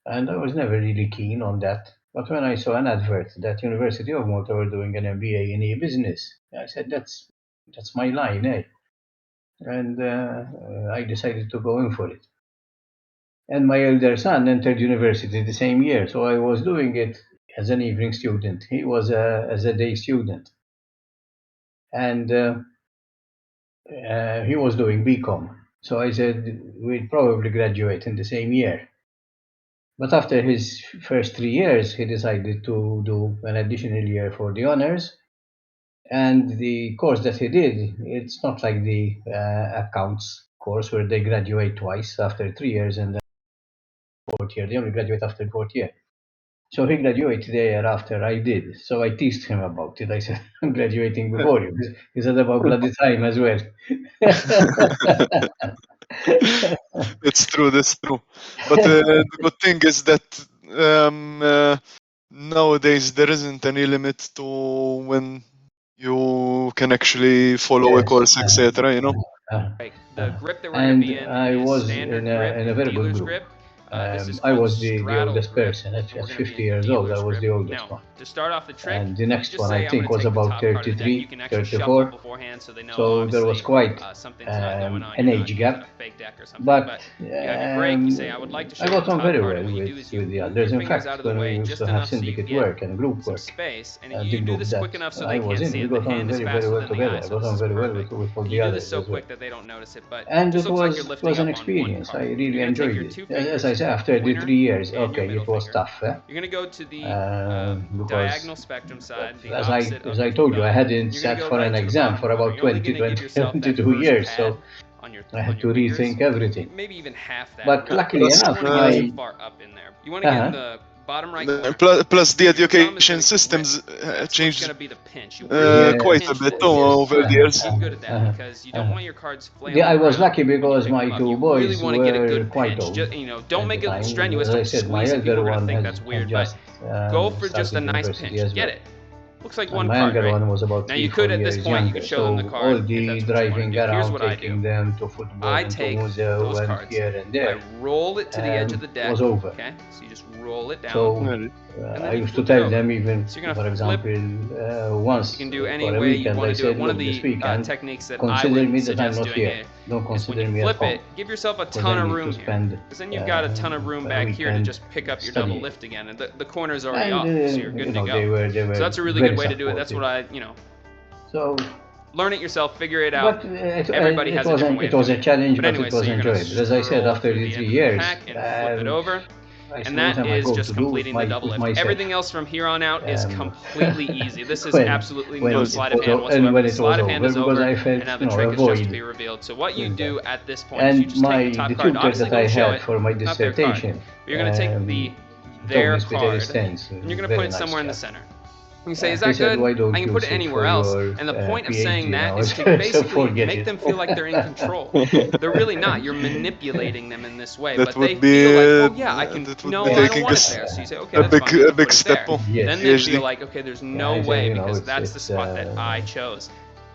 And I was never really keen on that. But when I saw an advert that University of Malta were doing an MBA in e-business, I said, that's my line, eh? And I decided to go in for it. And my elder son entered university the same year, so I was doing it as an evening student. He was as a day student, and he was doing BCom. So I said we'd probably graduate in the same year. But after his first 3 years, he decided to do an additional year for the honors. And the course that he did, it's not like the accounts course where they graduate twice after 3 years and then fourth year. They only graduate after the fourth year. So he graduated the year after I did. So I teased him about it. I said, I'm graduating before you. He said about bloody time as well. It's true, that's true. But the good thing is that nowadays there isn't any limit to when you can actually follow a Yes. course, etc. You know. The grip that we're going to be in I is was standard in grip, a very good dealer's group. grip. This is I called was the straddle oldest grip, person. and At we're going to 50 be in years old, I dealer's was grip. the oldest Now, one. to start off the trick, And the you next just one, say, I I'm going think, to was take the about top part of the deck. You 33, can actually shuffle 34. beforehand so they know, So there was obviously, quite something's not going on. an You're not age using a gap. fake deck or something. But You have your break. You say, I would like to show I you the got on top very part. well And what you with do is you the move your others. In fingers fact, out of the when we way used just to have enough so you syndicate get work and group some work, space. And the you do group this that quick enough so I they was can't in, see we it. The got on hand is very, very faster well than the together. eye, I so got this on is very well perfect. with all And the you do this others so as well. quick that they don't notice it, but And just it looks like you're was lifting up an on one experience. I card. really You're going to take enjoyed your it. two As fingers, I say, after the pointer 3 years, and your okay, middle it was finger. tough, You're going to go to the because diagonal spectrum side, the as opposite of I your told you, I thumb. hadn't You're going sat to go for right an to the exam bottom for corner. about You're only 20, going to give 20, yourself that 22 first years, pad so on your I had to fingers, rethink everything. maybe even half that. But Really. luckily You Plus, don't enough, want to get too my far up in there. You want to get in the bottom right corner. plus the Your thumb is education going to grip. systems That's what's going changed to be the pinch. You want to quite a pinch bit this. over the years. Be good at that because you don't want your cards flailing I was around lucky when you because pick them my up. two You really boys want to get a were good quite pinch. old Don't at the make it time. strenuous. As I Don't said, my squeeze it. People elder are going to one think that's had weird, but just go for just a started nice university pinch. as Get well. it. Looks like And one my card, younger right? one was about Now three, you could four at this years point you could younger. show them the So card all if the that's what you want driving to do. Here's around, what I do. taking them to football I and to take museo those and cards. here and I there roll it to the edge of the deck. was over. Okay, so you just roll it down. So And then I you used to flip it tell over. them even, So you're for gonna flip. example, once You can do any for a way you weekend, want I to do it. said, One of look, this the weekend, techniques that I consider would me that I'm suggest not doing here. Don't is when consider you me at flip home. it, give yourself a Because ton I of need room to here. spend Because then you've got a ton of room a back here to weekend just pick up your double studying. lift again, and the corner's already And off, so you're good to go. they were So that's a really very good way to do it. That's supportive. what So, learn it yourself, figure it out. but Everybody has a different way it of was doing a challenge, it. But but anyway, it so was you're gonna enjoyable. As I said, stroll after through the the three end of the years, pack and flip it over. I said, And what that am I is going just to do completing the double with lift. myself? Everything else from here on out is completely easy. This is when, absolutely when no it sleight of was hand o- and whatsoever. when The it was sleight of hand over, is because over, I felt and now the trick a is just to void be revealed. So what you in do that. at this point is you And just take the top the card. tutor Obviously, that I don't show had it. for my It's not their card. dissertation But you're going to take told their me speak card, sense, and you're going to very put it nice somewhere in the chap. center. You say, is He that said, good? why don't I can you put it sit anywhere for else. your And the point of saying PhD that now? is to So basically forget make it. them feel like they're in control. They're really not. You're manipulating them in this way, That but they would be feel like, oh yeah, I can. that would No, be I don't taking want it us there. So you say, okay, that's fine. a Then big put it step there. on Yes. Then they PhD. feel like, okay, there's no I said, way you know, because it's- that's the it's, spot that I chose.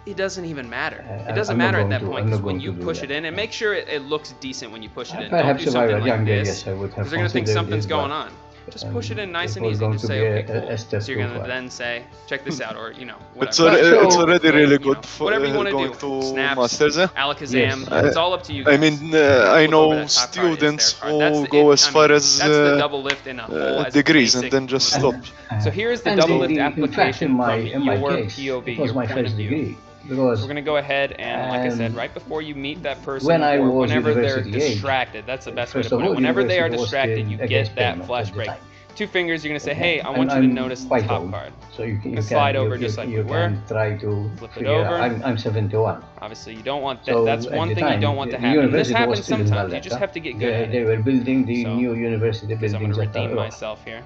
It doesn't even matter. It doesn't I'm not matter at going that to- point I'm not because when going you to do push that. it in, and make sure it looks decent when you push it in. Don't Perhaps do if I something were like younger, this. yes, I would have Because they're gonna think considered something's it, going but, on. Just push it in nice and was easy. going Just to say, be okay, a cool. step So you're too gonna far. then say, check this out, or It's whatever. already, So- really You know, good for whatever you want to going do. to Snaps, masters. Alakazam. Yes. It's all up to you I guys. mean, Just I flip over know that top card, it's their students card. That's who the- go it- as I far mean, as that's the double lift in a whole as a degrees and basic then just stop. maneuver. So here's the And double lift in fact, application in my from your case, POV, it was your my point first of view. degree. So Because we're gonna go ahead and, like I said, Um, right before you meet that person, when I or was whenever they're university age, distracted, that's the best way to first of put it. all, Whenever they are university was distracted, still you against get that payment flash at the break. time. 2 fingers, you're gonna say, hey, I want you to I'm notice the quite top old, card. so you can slide over just like you we were. can try to Flip it figure over. out. I'm 71. Obviously, you don't want that. So That's at one the thing you time, don't want to the happen. This university was happens still in sometimes. You Valletta. just have to get good at They it. were building the So, new university Because I'm buildings gonna at redeem Aroa. myself here.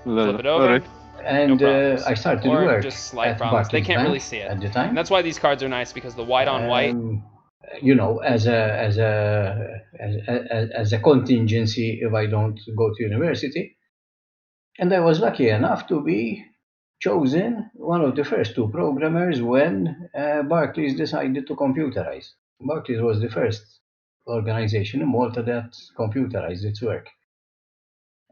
Lol. Flip it over. Alright. And No problems. I started Or work just slight at problems. They Barclays can't Bank really see it. at the time. And that's why these cards are nice, because the white on white. You know, as a contingency if I don't go to university. And I was lucky enough to be chosen one of the first two programmers when Barclays decided to computerize. Barclays was the first organization in Malta that computerized its work.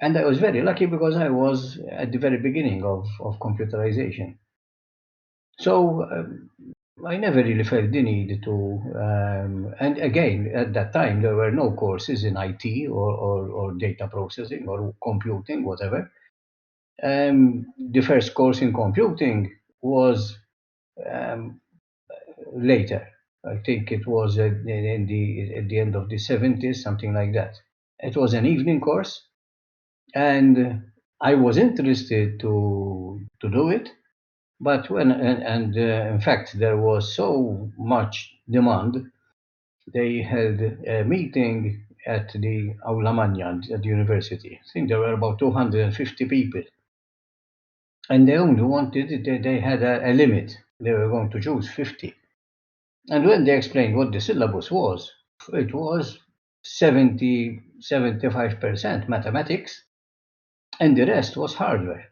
And I was very lucky because I was at the very beginning of computerization. So I never really felt the need to, and again, at that time, there were no courses in IT or data processing or computing, whatever. The first course in computing was um, later. I think it was at the end of the 70s, something like that. It was an evening course, and I was interested to do it. But in fact, there was so much demand, they held a meeting at the Aula Magna at the university. I think there were about 250 people. And they only wanted, they had a limit. They were going to choose 50. And when they explained what the syllabus was, it was 75% mathematics, and the rest was hardware.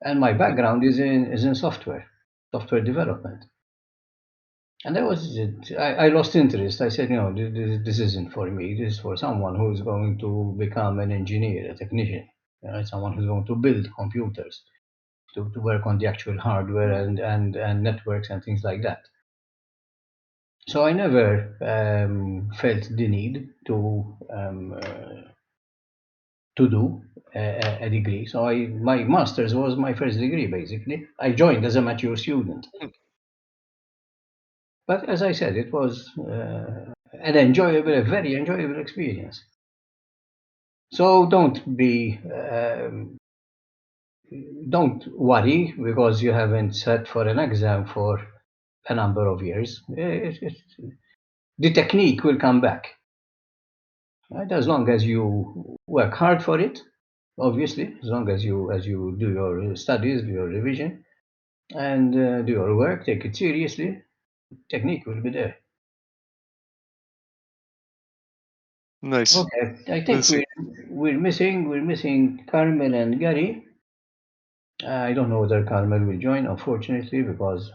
And my background is in software development. And I lost interest. I said, no, this isn't for me. This is for someone who's going to become an engineer, a technician, someone who's going to build computers, to work on the actual hardware and networks and things like that. So I never felt the need to do a degree. So my master's was my first degree, basically. I joined as a mature student. But as I said, it was a very enjoyable experience. So don't worry because you haven't sat for an exam for a number of years. The technique will come back, right? As long as you work hard for it, obviously, as long as you do your studies, do your revision, and do your work, take it seriously, technique will be there. Nice. Okay, I We'll think see. we're missing Carmel and Gary. I don't know whether Carmel will join, unfortunately, because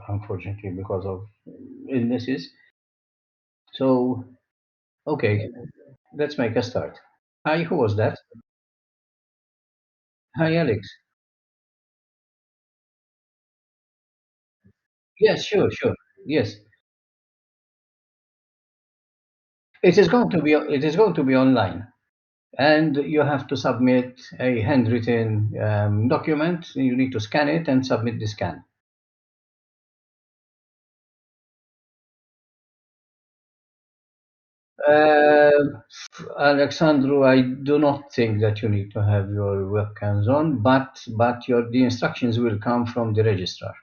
unfortunately because of illnesses. So okay, let's make a start. Hi, who was that? Hi, Alex. Yes, sure, sure. Yes, it is going to be online, and you have to submit a handwritten document. You need to scan it and submit the scan. Uh, Alexandru, I do not think that you need to have your webcams on, but the instructions will come from the registrar.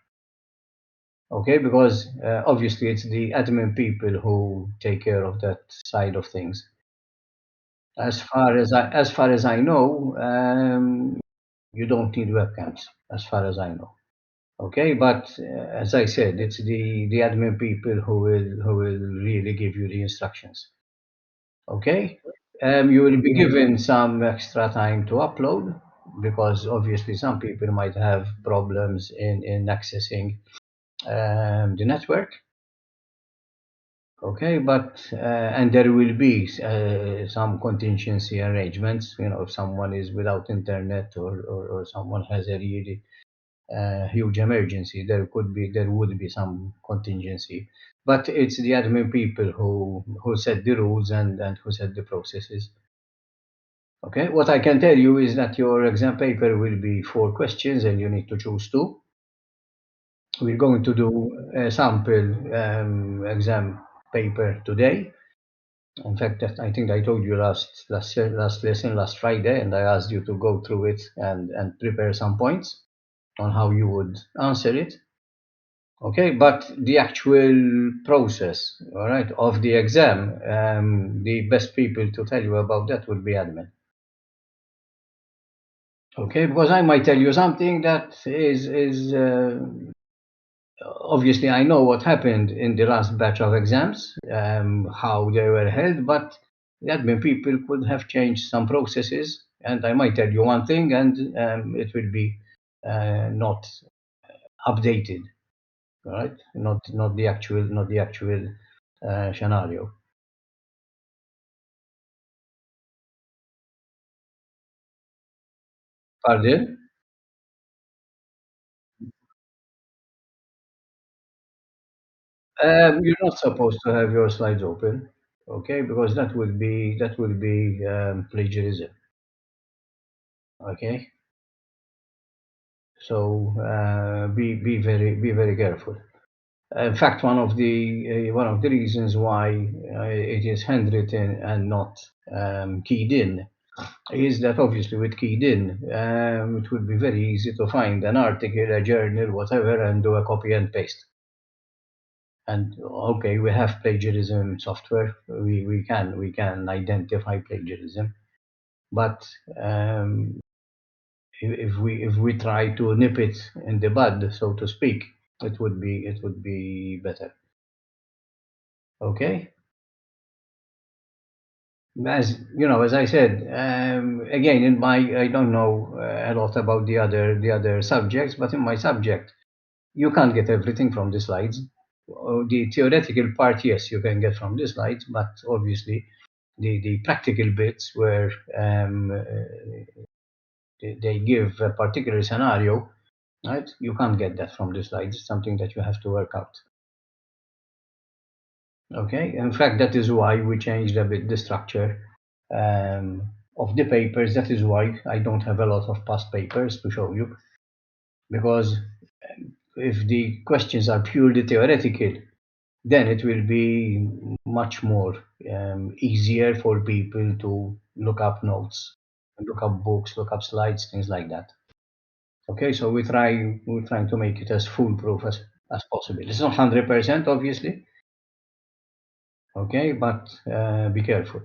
Okay, because obviously it's the admin people who take care of that side of things. As far as I know, you don't need webcams, as far as I know. Okay, but as I said, it's the admin people who will really give you the instructions. Okay, you will be given some extra time to upload because obviously some people might have problems in accessing the network. Okay, but and there will be some contingency arrangements. If someone is without internet or someone has a really huge emergency, there would be some contingency. But it's the admin people who set the rules and who set the processes. Okay, what I can tell you is that your exam paper will be 4 questions and you need to choose two. We're going to do a sample exam paper today. In fact, I think I told you last lesson, last Friday, and I asked you to go through it and prepare some points on how you would answer it. Okay, but the actual process, all right, of the exam, the best people to tell you about that would be admin. Okay, because I might tell you something that is obviously I know what happened in the last batch of exams, how they were held, but the admin people could have changed some processes, and I might tell you one thing, and it will be not updated, right? Not the actual scenario. Pardon? You're not supposed to have your slides open, okay? Because that will be plagiarism, okay? So be very careful. In fact, one of the reasons why it is handwritten and not keyed in is that obviously with keyed in, it would be very easy to find an article, a journal, whatever, and do a copy and paste. And okay, we have plagiarism software. We can identify plagiarism, but if we try to nip it in the bud, so to speak, it would be better. Okay. As I said, again, I don't know a lot about the other subjects, but in my subject, you can't get everything from the slides. The theoretical part, yes, you can get from the slides, but obviously the practical bits where they give a particular scenario, right? You can't get that from the slides. It's something that you have to work out. Okay. In fact, that is why we changed a bit the structure of the papers. That is why I don't have a lot of past papers to show you, because if the questions are purely theoretical, then it will be much more easier for people to look up notes, look up books, look up slides, things like that. Okay, so we're trying to make it as foolproof as possible. It's not 100%, obviously. Okay, but be careful,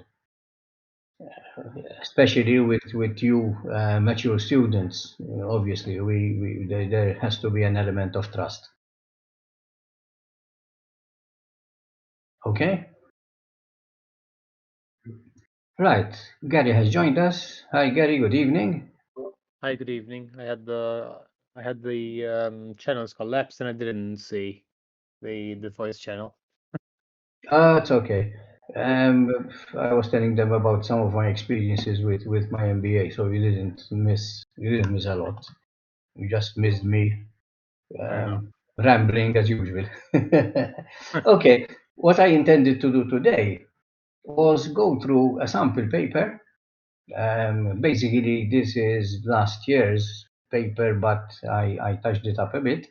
especially with you mature students. Obviously, there has to be an element of trust. Okay, right. Gary has joined us. Hi, Gary. Good evening. Hi, good evening. I had the channels collapsed and I didn't see the voice channel. It's okay. I was telling them about some of my experiences with my MBA, so you didn't miss a lot. You just missed me Fair enough. rambling as usual. Okay, what I intended to do today was go through a sample paper. Basically, this is last year's paper, but I touched it up a bit.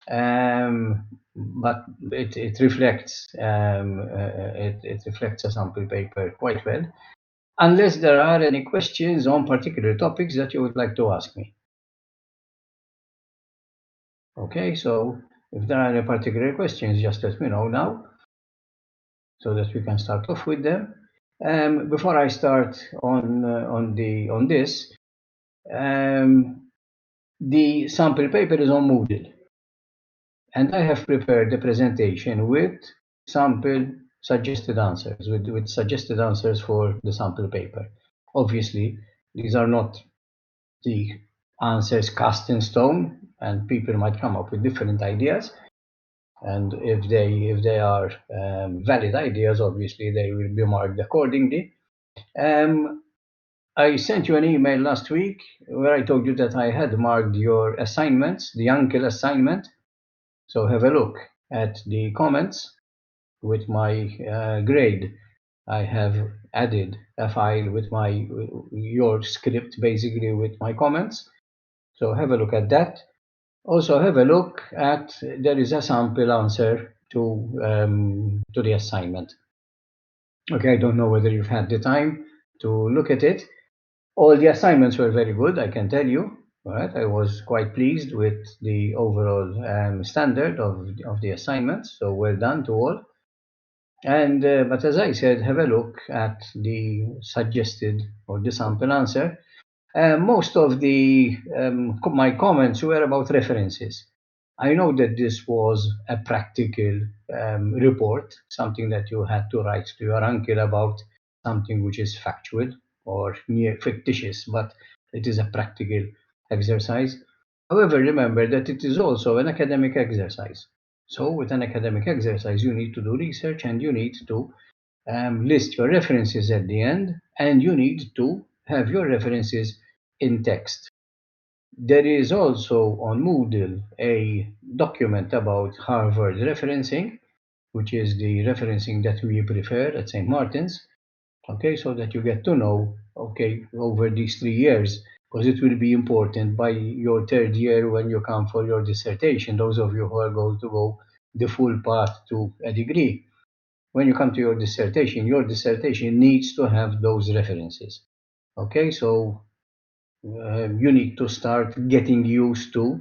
But it reflects it reflects a sample paper quite well. Unless there are any questions on particular topics that you would like to ask me. Okay, so if there are any particular questions, just let me know now, so that we can start off with them. Before I start on this, the sample paper is on Moodle, and I have prepared a presentation with sample suggested answers, with suggested answers for the sample paper. Obviously, these are not the answers cast in stone, and people might come up with different ideas. And if they are valid ideas, obviously they will be marked accordingly. I sent you an email last week where I told you that I had marked your assignments, the uncle assignment. So have a look at the comments with my grade. I have added a file with your script, basically, with my comments. So have a look at that. Also have a look at, there is a sample answer to the assignment. Okay, I don't know whether you've had the time to look at it. All the assignments were very good, I can tell you. All right, I was quite pleased with the overall standard of the assignments, so well done to all. And but as I said, have a look at the suggested or the sample answer. Most of my comments were about references. I know that this was a practical report, something that you had to write to your uncle about something which is factual or near fictitious, but it is a practical exercise. However, remember that it is also an academic exercise. So with an academic exercise, you need to do research and you need to list your references at the end, and you need to have your references in text. There is also on Moodle a document about Harvard referencing, which is the referencing that we prefer at St. Martin's. Okay, so that you get to know, okay, over these 3 years, because it will be important by your third year when you come for your dissertation, those of you who are going to go the full path to a degree. When you come to your dissertation needs to have those references. Okay, so you need to start getting used to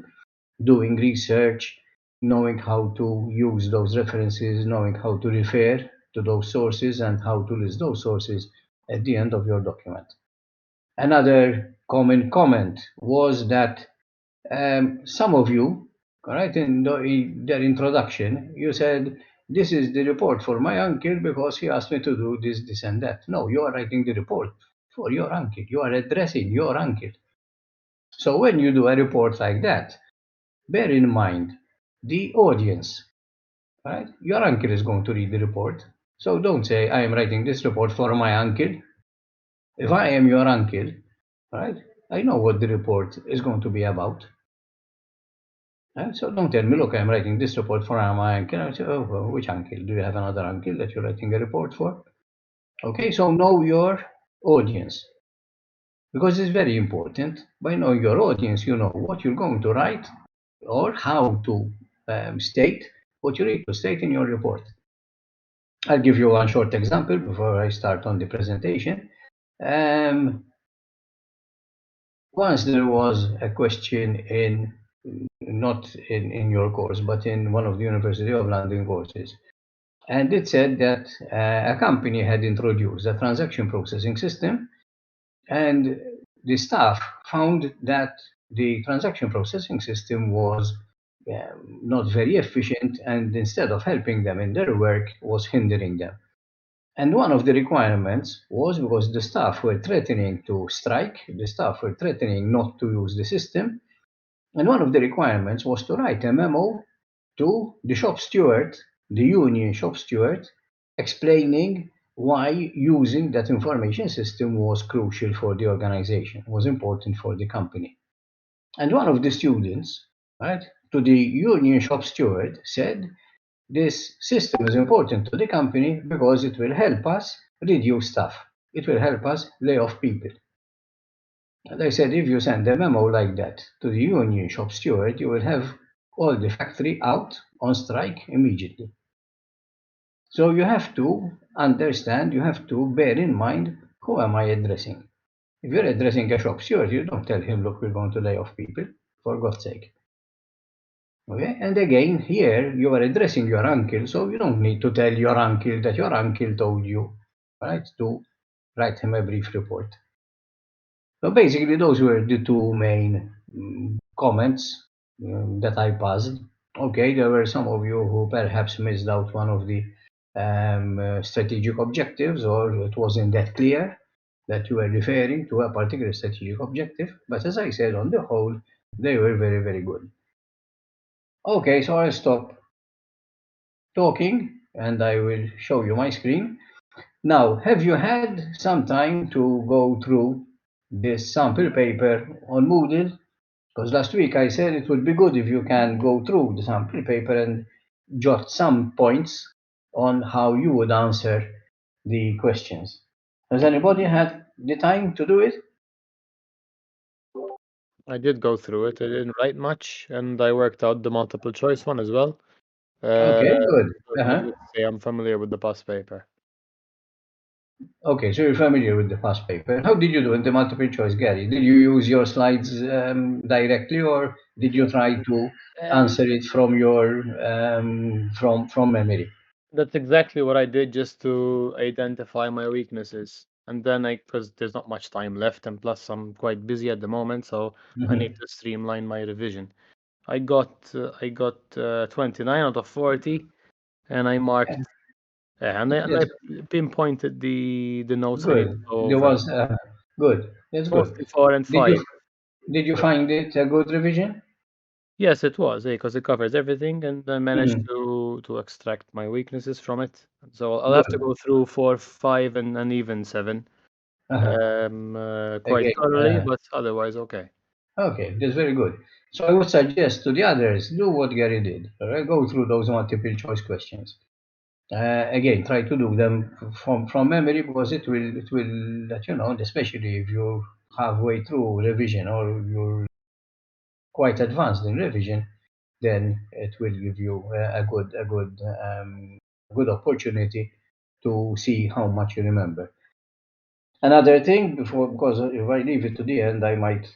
doing research, knowing how to use those references, knowing how to refer to those sources and how to list those sources at the end of your document. Another common comment was that some of you, right, in their introduction, you said, this is the report for my uncle because he asked me to do this, this, and that. No, you are writing the report for your uncle. You are addressing your uncle. So when you do a report like that, bear in mind the audience, right? Your uncle is going to read the report. So don't say, I am writing this report for my uncle. If I am your uncle, right, I know what the report is going to be about. Right? So don't tell me, look, I'm writing this report for my uncle. I say, oh, well, which uncle? Do you have another uncle that you're writing a report for? Okay, so know your audience. Because it's very important. By knowing your audience, you know what you're going to write or how to state what you need to state in your report. I'll give you one short example before I start on the presentation. Once there was a question in, not in your course, but in one of the University of London courses. And it said that a company had introduced a transaction processing system, and the staff found that the transaction processing system was not very efficient, and instead of helping them in their work, was hindering them. And one of the requirements was, because the staff were threatening to strike, the staff were threatening not to use the system, and one of the requirements was to write a memo to the shop steward, the union shop steward, explaining why using that information system was crucial for the organization, was important for the company. And one of the students, right, to the union shop steward said, this system is important to the company because it will help us reduce staff. It will help us lay off people. And I said, if you send a memo like that to the union shop steward, you will have all the factory out on strike immediately. So you have to understand, you have to bear in mind, who am I addressing? If you're addressing a shop steward, you don't tell him, look, we're going to lay off people, for God's sake. Okay, and again, here you are addressing your uncle, so you don't need to tell your uncle that your uncle told you, right, to write him a brief report. So basically, those were the two main comments that I passed. Okay, there were some of you who perhaps missed out one of the strategic objectives, or it wasn't that clear that you were referring to a particular strategic objective. But as I said, on the whole, they were very, very good. Okay, so I'll stop talking and I will show you my screen. Now, have you had some time to go through this sample paper on Moodle? Because last week I said it would be good if you can go through the sample paper and jot some points on how you would answer the questions. Has anybody had the time to do it? I did go through it. I didn't write much, and I worked out the multiple choice one as well. Okay, good. But needless to say, I'm familiar with the past paper. Okay, so you're familiar with the past paper. How did you do in the multiple choice, Gary? Did you use your slides directly, or did you try to answer it from your from memory? That's exactly what I did, just to identify my weaknesses. And then because there's not much time left, and plus I'm quite busy at the moment, so I need to streamline my revision. I got 29 out of 40, and I marked and I Yes, pinpointed the notes I need to good. go There over. was good. That's good. 44 and Did you 5. did you find it a good revision? Yes, it was, because it covers everything, and I managed Mhm. to extract my weaknesses from it. So I'll have to Good. go through 4, 5, and even 7 Uh-huh. quite Again, thoroughly, but otherwise okay. Okay, that's very good. So I would suggest to the others, do what Gary did. All right? Go through those multiple choice questions. Again, try to do them from memory because it will let you know, and especially if you're halfway through revision or you're quite advanced in revision, then it will give you a good opportunity to see how much you remember. Another thing, because if I leave it to the end, I might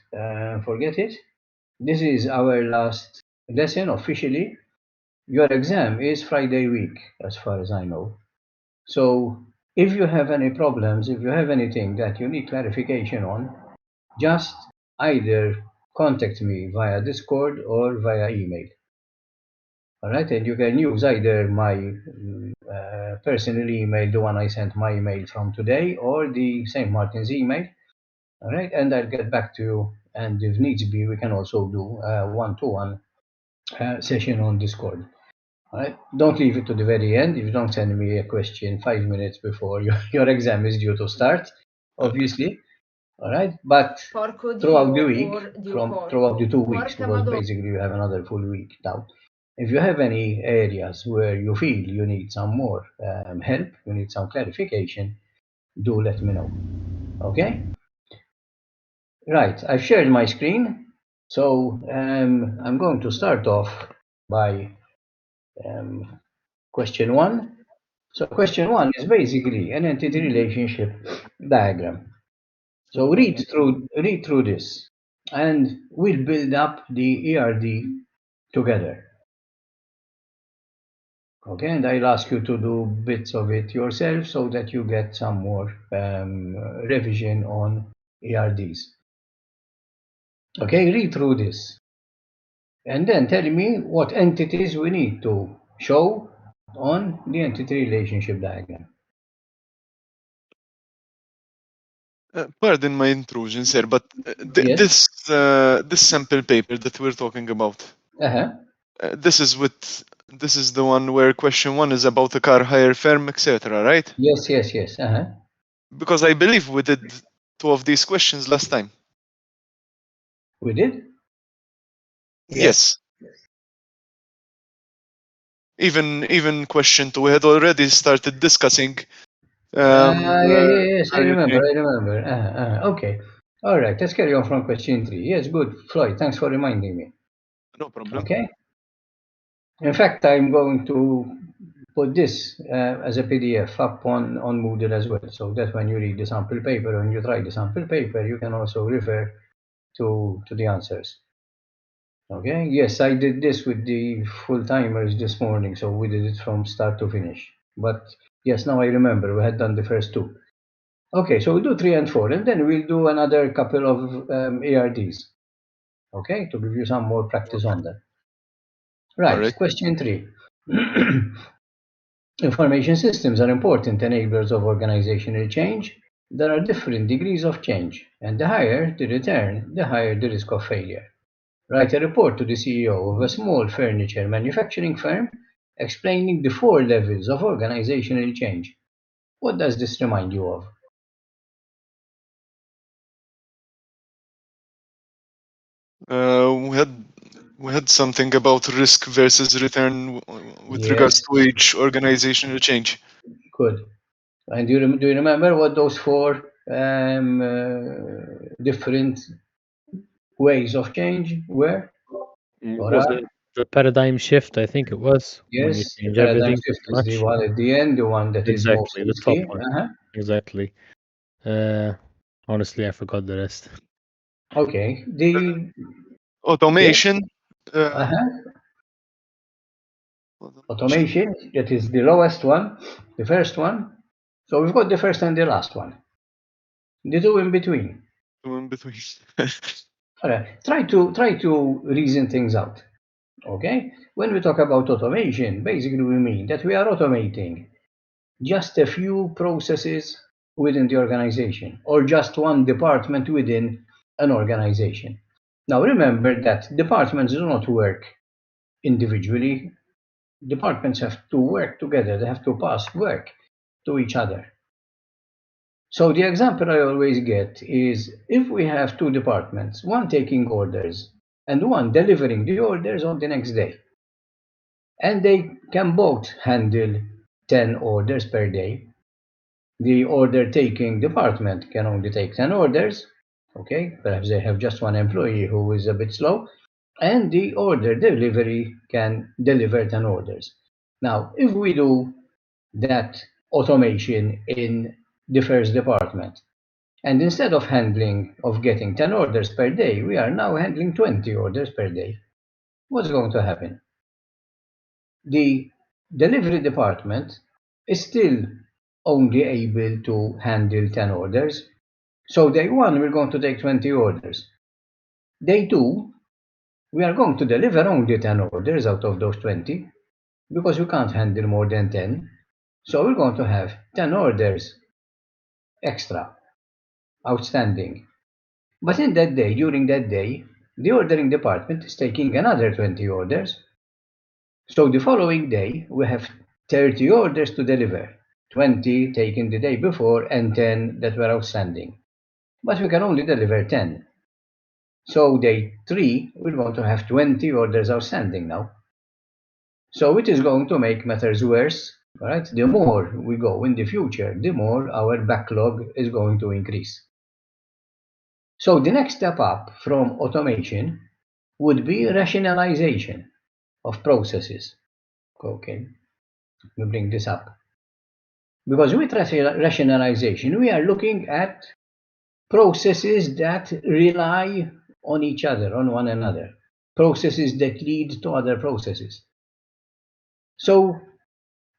forget it. This is our last lesson officially. Your exam is Friday week, as far as I know. So if you have any problems, if you have anything that you need clarification on, just either contact me via Discord or via email. All right, and you can use either my personal email, the one I sent my email from today, or the St. Martin's email. All right, and I'll get back to you. And if needs be, we can also do a one-to-one session on Discord. All right, don't leave it to the very end. If you don't send me a question 5 minutes before your exam is due to start, obviously. All right, but throughout the week, throughout the 2 weeks, because basically you have another full week now. If you have any areas where you feel you need some more help, you need some clarification, do let me know. Okay? Right, I've shared my screen. So I'm going to start off by question 1. So question 1 is basically an entity relationship diagram. So read through this, and we'll build up the ERD together. Okay, and I'll ask you to do bits of it yourself so that you get some more revision on ERDs. Okay, read through this, and then tell me what entities we need to show on the entity relationship diagram. Pardon my intrusion, sir, but Yes. this sample paper that we're talking about, this is the one where question 1 is about a car hire firm, etc., right? Yes. Because I believe we did 2 of these questions last time. We did? Yes. Even question 2, we had already started discussing. Yes, I remember. Okay. All right, let's carry on from question 3. Yes, good. Floyd, thanks for reminding me. No problem. Okay. In fact, I'm going to put this as a PDF up on Moodle as well, so that when you read the sample paper and you try the sample paper, you can also refer to the answers. Okay. Yes, I did this with the full timers this morning, so we did it from start to finish. But yes, now I remember we had done the first 2. Okay, so we'll do 3 and 4, and then we'll do another couple of ARDs. Okay, to give you some more practice on that. Right, question 3. Information systems are important enablers of organizational change. There are different degrees of change, and the higher the return, the higher the risk of failure. Write a report to the CEO of a small furniture manufacturing firm explaining the 4 levels of organizational change. What does this remind you of? We had something about risk versus return with regards Yes, to each organizational change. good. And do you remember what those 4 different ways of change were? Or Was are? it the paradigm shift? I think it was when you Yes, the change paradigm everything shift pretty is the much. one at the end, the one that is most Exactly, the top risky. one. Exactly. Honestly, I forgot the rest. Okay. The yes. Automation. Automation, that is the lowest one, the first one. So we've got the first and the last one. The 2 in between. In between. All right. Try to reason things out. Okay? When we talk about automation, basically we mean that we are automating just a few processes within the organization or just one department within an organization. Now remember that departments do not work individually. Departments have to work together. They have to pass work to each other. So the example I always get is if we have two departments, one taking orders and one delivering the orders on the next day, and they can both handle 10 orders per day. The order taking department can only take 10 orders. Okay, perhaps they have just one employee who is a bit slow, and the order delivery can deliver 10 orders. Now, if we do that automation in the first department, and instead of getting 10 orders per day, we are now handling 20 orders per day, what's going to happen? The delivery department is still only able to handle 10 orders. So day one, we're going to take 20 orders. Day two, we are going to deliver only 10 orders out of those 20 because we can't handle more than 10. So we're going to have 10 orders extra, outstanding. But in that day, during that day, the ordering department is taking another 20 orders. So the following day, we have 30 orders to deliver, 20 taken the day before and 10 that were outstanding. But we can only deliver 10. So day 3, we're going to have 20 orders outstanding now. So it is going to make matters worse, right? The more we go in the future, the more our backlog is going to increase. So the next step up from automation would be rationalization of processes. Okay, let me bring this up. Because with rationalization, we are looking at processes that rely on each other, on one another, processes that lead to other processes. So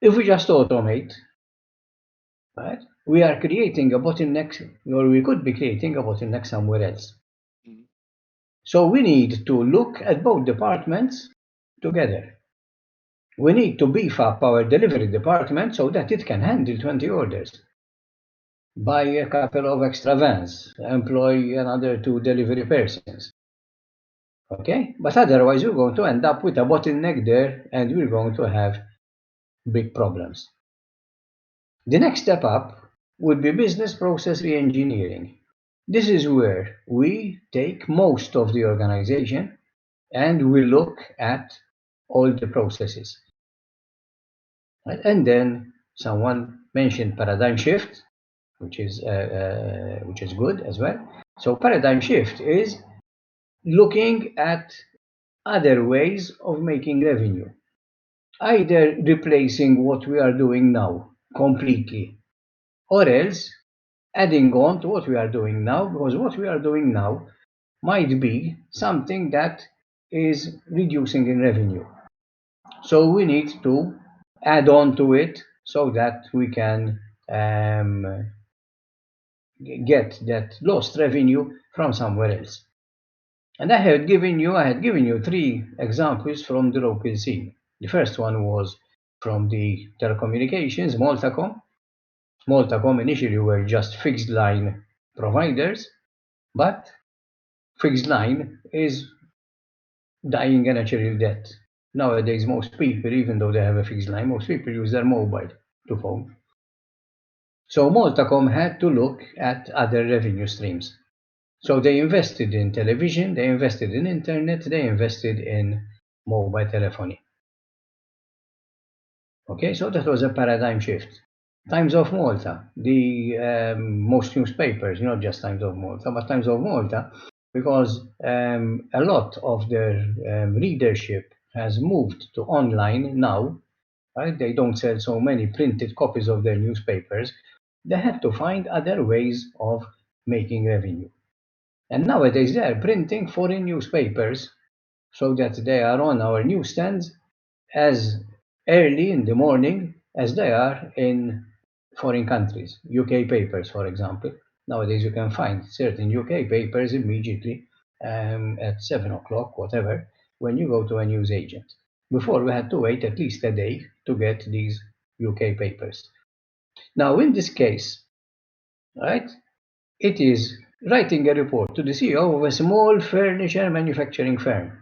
if we just automate, right, we are creating a bottleneck, or we could be creating a bottleneck somewhere else. So we need to look at both departments together. We need to beef up our delivery department so that it can handle 20 orders. Buy a couple of extra vans, employ another 2 delivery persons. Okay? But otherwise, we're going to end up with a bottleneck there and we're going to have big problems. The next step up would be business process reengineering. This is where we take most of the organization and we look at all the processes. Right? And then someone mentioned paradigm shift, which is good as well. So paradigm shift is looking at other ways of making revenue, either replacing what we are doing now completely, or else adding on to what we are doing now, because what we are doing now might be something that is reducing in revenue. So we need to add on to it so that we can get that lost revenue from somewhere else. And I had given you 3 examples from the local scene. The first one was from the telecommunications, Maltacom. Maltacom initially were just fixed line providers, but fixed line is dying a natural death. Nowadays, most people, even though they have a fixed line, most people use their mobile to phone. So Maltacom had to look at other revenue streams. So they invested in television, they invested in internet, they invested in mobile telephony. Okay, so that was a paradigm shift. Times of Malta, the most newspapers, not just Times of Malta, but Times of Malta, because a lot of their readership has moved to online now, right? They don't sell so many printed copies of their newspapers. They had to find other ways of making revenue. And nowadays they are printing foreign newspapers so that they are on our newsstands as early in the morning as they are in foreign countries. UK papers, for example. Nowadays you can find certain UK papers immediately at 7 o'clock, whatever, when you go to a news agent. Before we had to wait at least a day to get these UK papers. Now in this case, right, it is writing a report to the CEO of a small furniture manufacturing firm.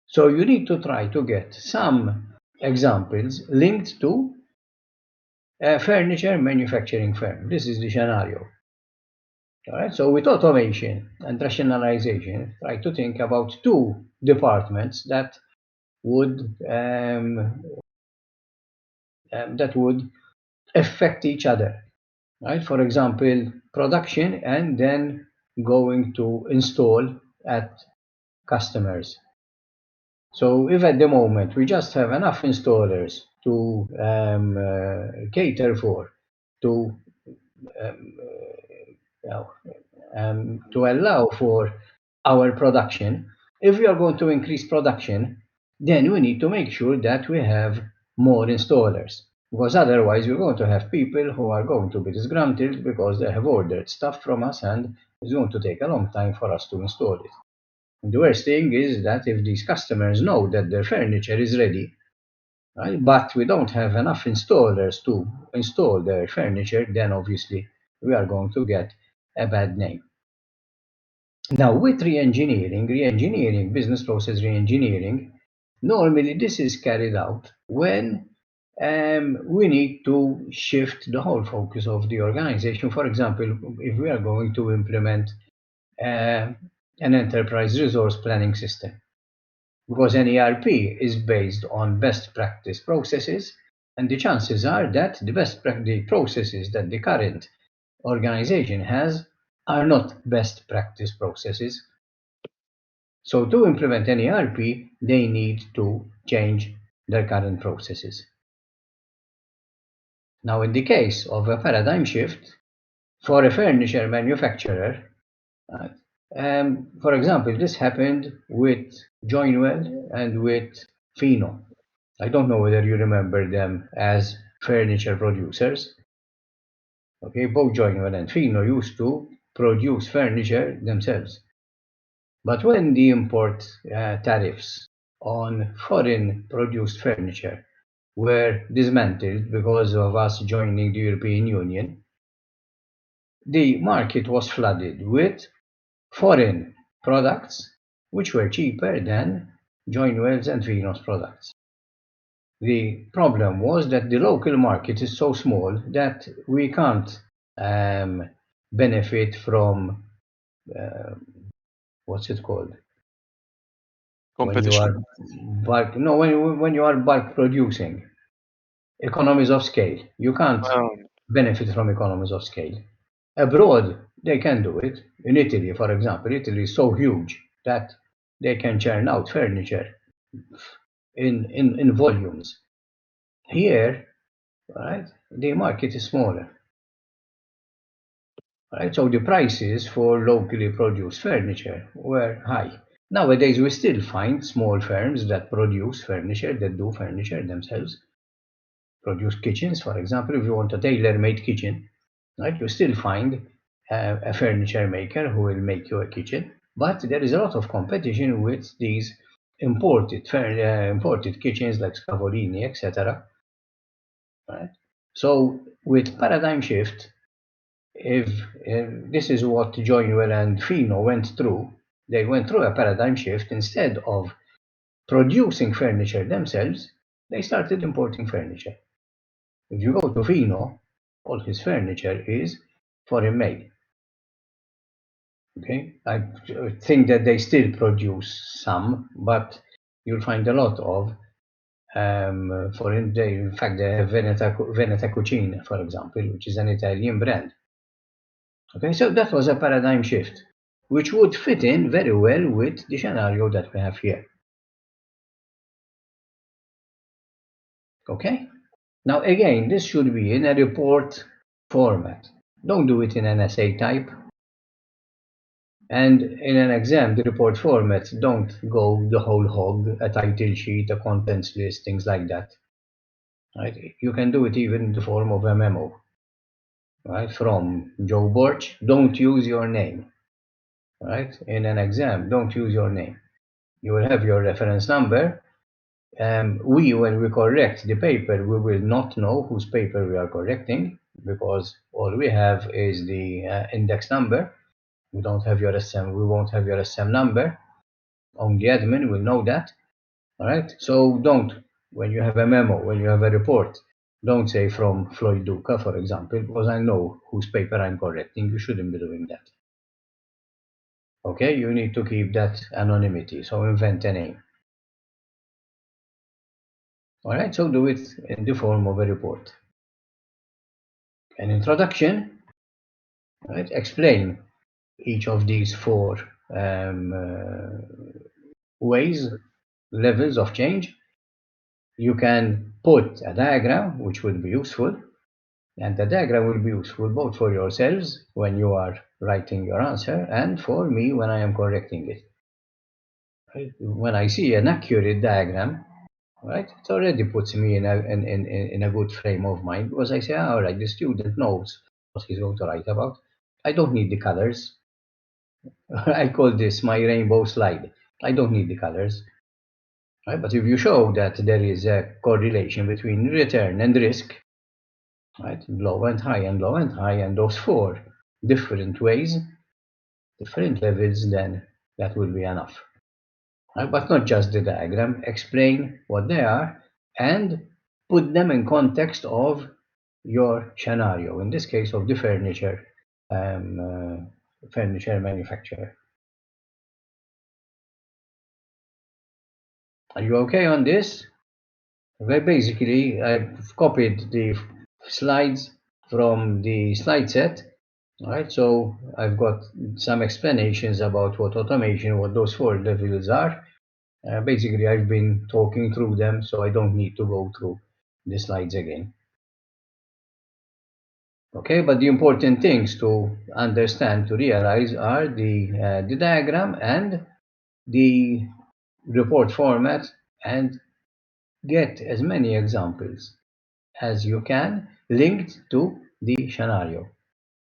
So you need to try to get some examples linked to a furniture manufacturing firm. This is the scenario. All right. So with automation and rationalization, try to think about two departments that would affect each other. Right. For example, production and then going to install at customers. So if at the moment we just have enough installers to cater for, to to allow for our production, if we are going to increase production, then we need to make sure that we have more installers. Because otherwise we're going to have people who are going to be disgruntled because they have ordered stuff from us and it's going to take a long time for us to install it. And the worst thing is that if these customers know that their furniture is ready, right, but we don't have enough installers to install their furniture, then obviously we are going to get a bad name. Now with re-engineering, business process re-engineering, normally this is carried out when we need to shift the whole focus of the organization. For example, if we are going to implement an enterprise resource planning system, because an ERP is based on best practice processes, and the chances are that the best practice processes that the current organization has are not best practice processes. So to implement an ERP, they need to change their current processes. Now, in the case of a paradigm shift for a furniture manufacturer, for example, this happened with Joinwell and with Fino. I don't know whether you remember them as furniture producers. Okay, both Joinwell and Fino used to produce furniture themselves. But when the import tariffs on foreign produced furniture were dismantled because of us joining the European Union, the market was flooded with foreign products which were cheaper than Joinwell's and Fino's products. The problem was that the local market is so small that we can't benefit from what's it called? When you are bulk, no, when you are bulk producing, economies of scale. You can't benefit from economies of scale. Abroad, they can do it. In Italy, for example, Italy is so huge that they can churn out furniture in volumes. Here, right, the market is smaller. Right, so the prices for locally produced furniture were high. Nowadays, we still find small firms that produce furniture, that do furniture themselves, produce kitchens. For example, if you want a tailor-made kitchen, right, you still find a furniture maker who will make you a kitchen. But there is a lot of competition with these imported kitchens like Scavolini, etc. Right? So with paradigm shift, if this is what Joinwell and Fino went through, they went through a paradigm shift. Instead of producing furniture themselves, they started importing furniture. If you go to Fino, all his furniture is foreign made. Okay, I think that they still produce some, but you'll find a lot of foreign. In fact, they have Veneta Cucina, for example, which is an Italian brand. Okay, so that was a paradigm shift, which would fit in very well with the scenario that we have here. Okay, now again, this should be in a report format. Don't do it in an essay type. And in an exam, the report format, don't go the whole hog, a title sheet, a contents list, things like that. Right? You can do it even in the form of a memo. Right? From Joe Borch, don't use your name. Right? In an exam, don't use your name. You will have your reference number. When we correct the paper, we will not know whose paper we are correcting because all we have is the index number. We don't have your SM. We won't have your SM number. Only admin will know that. All right. So don't, when you have a memo, when you have a report, Don't say from Floyd Duca, for example, because I know whose paper I'm correcting. You shouldn't be doing that. Okay, you need to keep that anonymity, so invent a name. All right, so do it in the form of a report. An introduction, right? Explain each of these four ways, levels of change. You can put a diagram, which would be useful, and the diagram will be useful both for yourselves when you are writing your answer and for me when I am correcting it. Right? When I see an accurate diagram, right, it already puts me in a good frame of mind because I say, all right, the student knows what he's going to write about. I don't need the colors. I call this my rainbow slide. I don't need the colors. Right? But if you show that there is a correlation between return and risk, right, low and high and low and high, and those four different ways, different levels, then that will be enough. Right? But not just the diagram, explain what they are and put them in context of your scenario, in this case of the furniture manufacturer. Are you okay on this? Well, basically, I've copied the slides from the slide set. All right, so I've got some explanations about what automation, what those four levels are. Basically, I've been talking through them, so I don't need to go through the slides again. Okay, but the important things to understand, to realize, are the diagram and the report format, and get as many examples as you can linked to the scenario.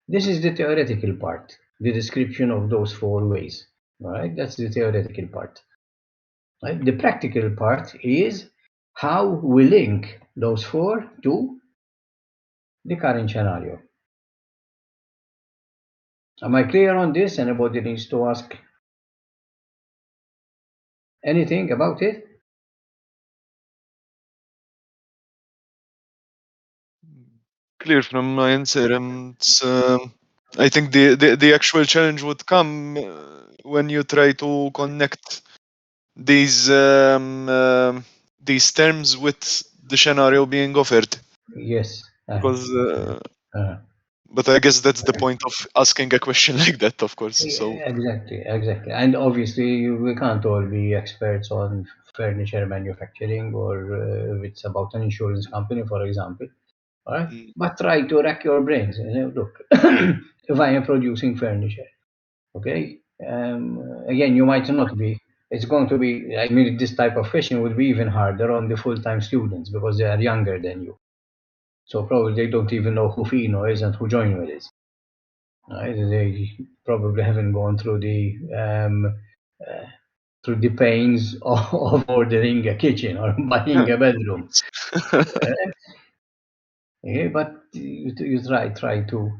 This is the theoretical part, the description of those four ways. All right, that's the theoretical part. Right? The practical part is how we link those four to the current scenario. Am I clear on this? Anybody needs to ask anything about it? Clear from my answer, and I think the actual challenge would come when you try to connect these terms with the scenario being offered. Yes. Because, but I guess that's the point of asking a question like that, of course. So exactly, and obviously we can't all be experts on furniture manufacturing, or if it's about an insurance company, for example. All right, but try to rack your brains. Look, if I am producing furniture, okay, again, you might not be. It's going to be. I mean, this type of question would be even harder on the full-time students because they are younger than you. So probably they don't even know who Fino is and who Joinwell is. Right? They probably haven't gone through the pains of ordering a kitchen or buying a bedroom. Yeah, but you try to.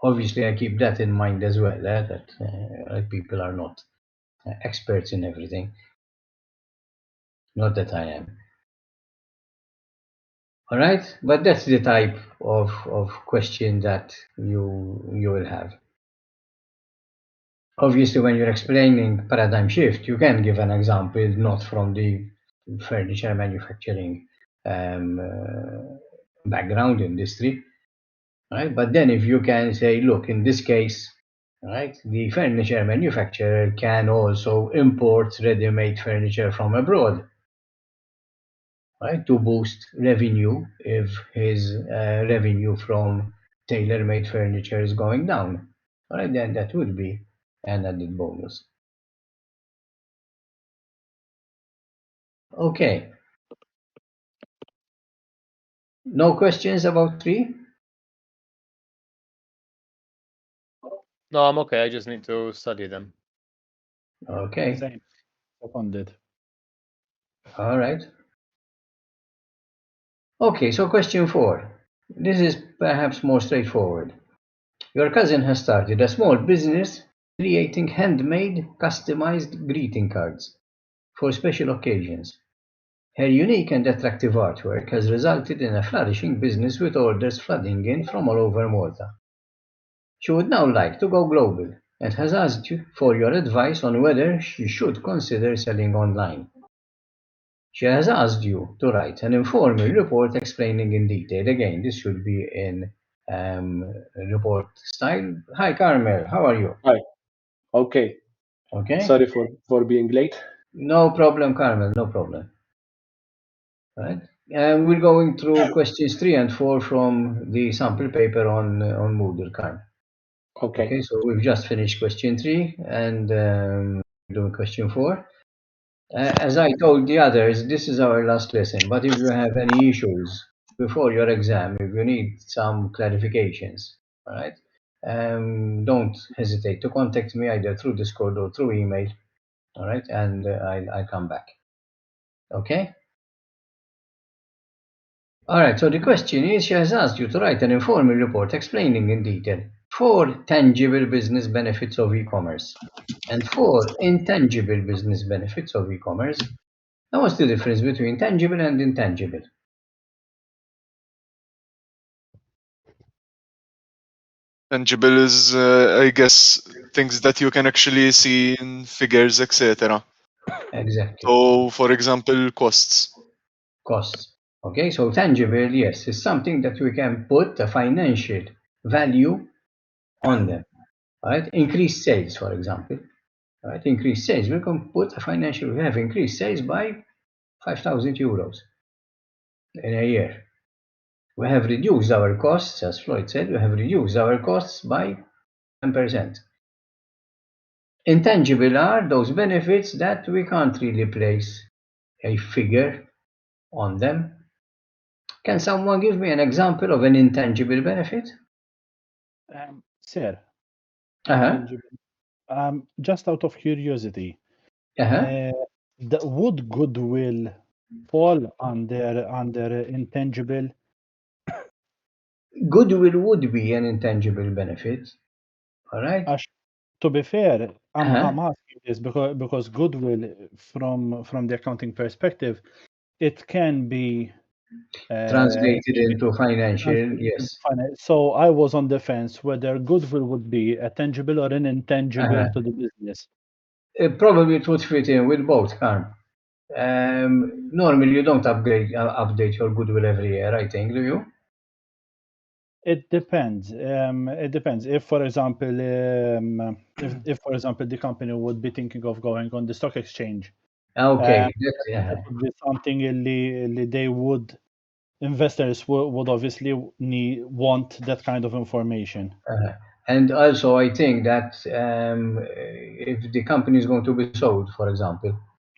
Obviously, I keep that in mind as well. That people are not experts in everything. Not that I am. All right, but that's the type of question that you will have. Obviously, when you're explaining paradigm shift, you can give an example not from the furniture manufacturing background industry, right? But then if you can say, look, in this case, right, the furniture manufacturer can also import ready-made furniture from abroad, right, to boost revenue if his revenue from tailor-made furniture is going down. All right, then that would be an added bonus. Okay. No questions about 3? No, I'm okay. I just need to study them. Okay. Same. Second did. All right. Okay, so question 4. This is perhaps more straightforward. Your cousin has started a small business creating handmade, customized greeting cards for special occasions. Her unique and attractive artwork has resulted in a flourishing business with orders flooding in from all over Malta. She would now like to go global and has asked you for your advice on whether she should consider selling online. She has asked you to write an informal report explaining in detail. Again, this should be in report style. Hi, Carmel. How are you? Hi. Okay. Okay. Sorry for being late. No problem, Carmel. No problem. Right. We're going through questions 3 and 4 from the sample paper on Moodle, Carmel. Okay. Okay. So we've just finished question 3 and doing question 4. As I told the others, this is our last lesson, but if you have any issues before your exam, if you need some clarifications, all right, don't hesitate to contact me either through Discord or through email, all right, and I'll come back. Okay? All right, so the question is, she has asked you to write an informal report explaining in detail 4 tangible business benefits of e-commerce and 4 intangible business benefits of e-commerce. Now, what's the difference between tangible and intangible? Tangible is, I guess, things that you can actually see in figures, etc. Exactly. So, for example, costs. Costs. Okay, so tangible, yes, is something that we can put a financial value on them. Right? Increased sales, for example. Right? Increased sales. We can put a financial, we have increased sales by 5,000 euros in a year. We have reduced our costs, as Floyd said, we have reduced our costs by 10%. Intangible are those benefits that we can't really place a figure on them. Can someone give me an example of an intangible benefit? Sir, Uh-huh. tangible. Just out of curiosity, Uh-huh. would goodwill fall under intangible? Goodwill would be an intangible benefit. All right. To be fair, I'm Uh-huh. asking this because goodwill, from the accounting perspective, it can be Translated into financial, translated into yes. finance. So I was on the fence whether goodwill would be a tangible or an intangible Uh-huh. to the business. Probably it would fit in with both, Carm. Normally you don't update your goodwill every year, I think, do you? It depends. It depends. If, for example, if for example the company would be thinking of going on the stock exchange, Okay. that would be something they would investors would obviously want that kind of information. Uh-huh. And also, I think that if the company is going to be sold, for example,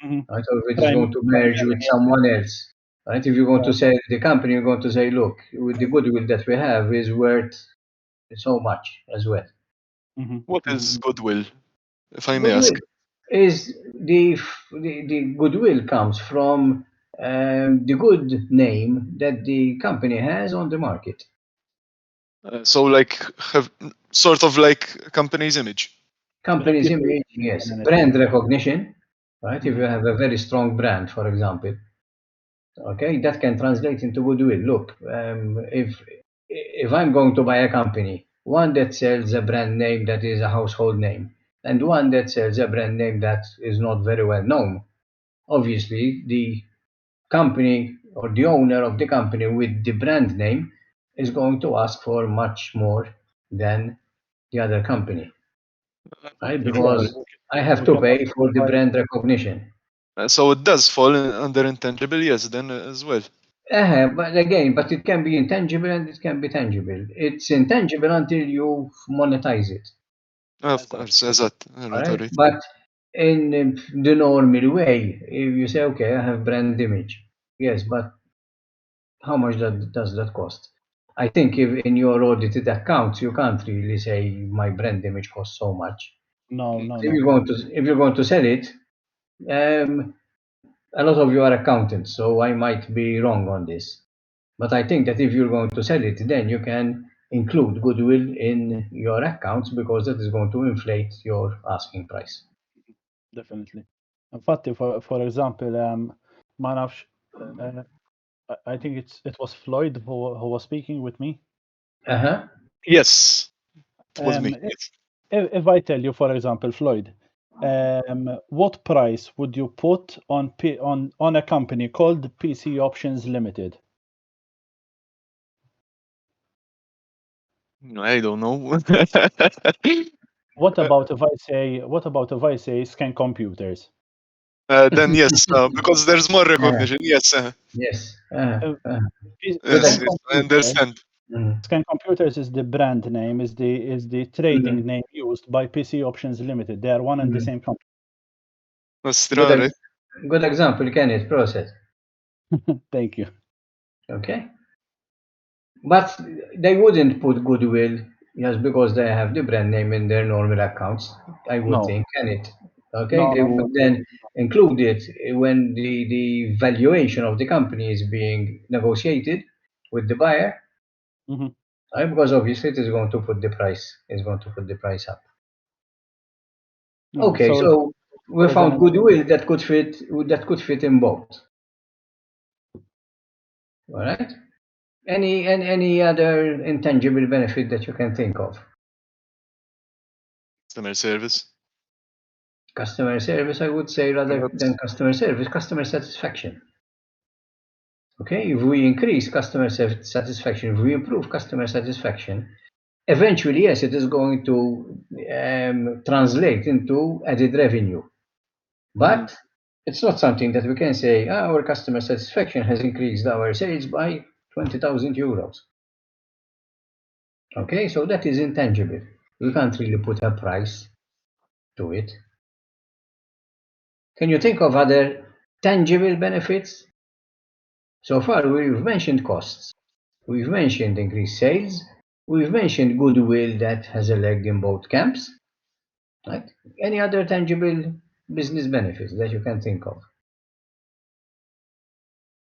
Mhm. right, or if it is going to merge with Primarily, yeah. someone else, right? If you're going to Right. sell the company, you're going to say, look, with the goodwill that we have is worth so much as well. Mhm, What mhm. is goodwill, if I may ask? Goodwill is the goodwill comes from the good name that the company has on the market. So, like, have sort of like a company's image. Company's image, Reputation yes. and anything. Brand recognition, right? If you Mhm. have a very strong brand, for example, okay, that can translate into goodwill. Look, if I'm going to buy a company, one that sells a brand name that is a household name, and one that sells a brand name that is not very well known, obviously the company or the owner of the company with the brand name is going to ask for much more than the other company, right? Yeah, Because I have we to can pay also for the divide. brand recognition. So it does fall under intangible, yes, then as well. But again, but it can be intangible and it can be tangible. It's intangible until you monetize it, Of course, as that. all Alright, right? alright. But in the normal way, if you say, okay, I have brand image, yes, but how much does that cost? I think if in your audited accounts, you can't really say my brand image costs so much. No, no, If no. you're going to sell it, um, a lot of you are accountants, so I might be wrong on this. But I think that if you're going to sell it, then you can include goodwill in your accounts because that is going to inflate your asking price. Definitely. Infatti, for example, ma nafx I think it was Floyd who was speaking with me. Yes, it was me. Um, Yes. if I tell you, for example, Floyd, what price would you put on on a company called PC Options Limited? No, I don't know. What about if I say Scan Computers? Then yes, because there's more recognition. Yes, Yes. Uh, Good. yes, Scan yes, I Computers understand. Mhm. Scan Computers is the brand name, is the trading Mhm. name used by PC Options Limited. They are one and the Mhm. same company. That's Good, right. good example, Kenneth, process. Thank you. Okay. But they wouldn't put goodwill just because they have the brand name in their normal accounts, I would No, think, can it? Okay, no, they no, would no. then include it when the valuation of the company is being negotiated with the buyer, Mhm. because obviously it is going to put the price, is going to put the price up. No. Okay, So so we there's an found goodwill that could fit in both. All right. Any other intangible benefit that you can think of? Customer service, Customer service, I would say, rather than perhaps. customer service, customer satisfaction. Okay, if we increase customer satisfaction, if we improve customer satisfaction, eventually, yes, it is going to translate into added revenue. Mhm. But it's not something that we can say, our customer satisfaction has increased our sales by 20,000 euros. Okay, so that is intangible. We can't really put a price to it. Can you think of other tangible benefits? So far, we've mentioned costs, we've mentioned increased sales, we've mentioned goodwill that has a leg in both camps. Right? Any other tangible business benefits that you can think of?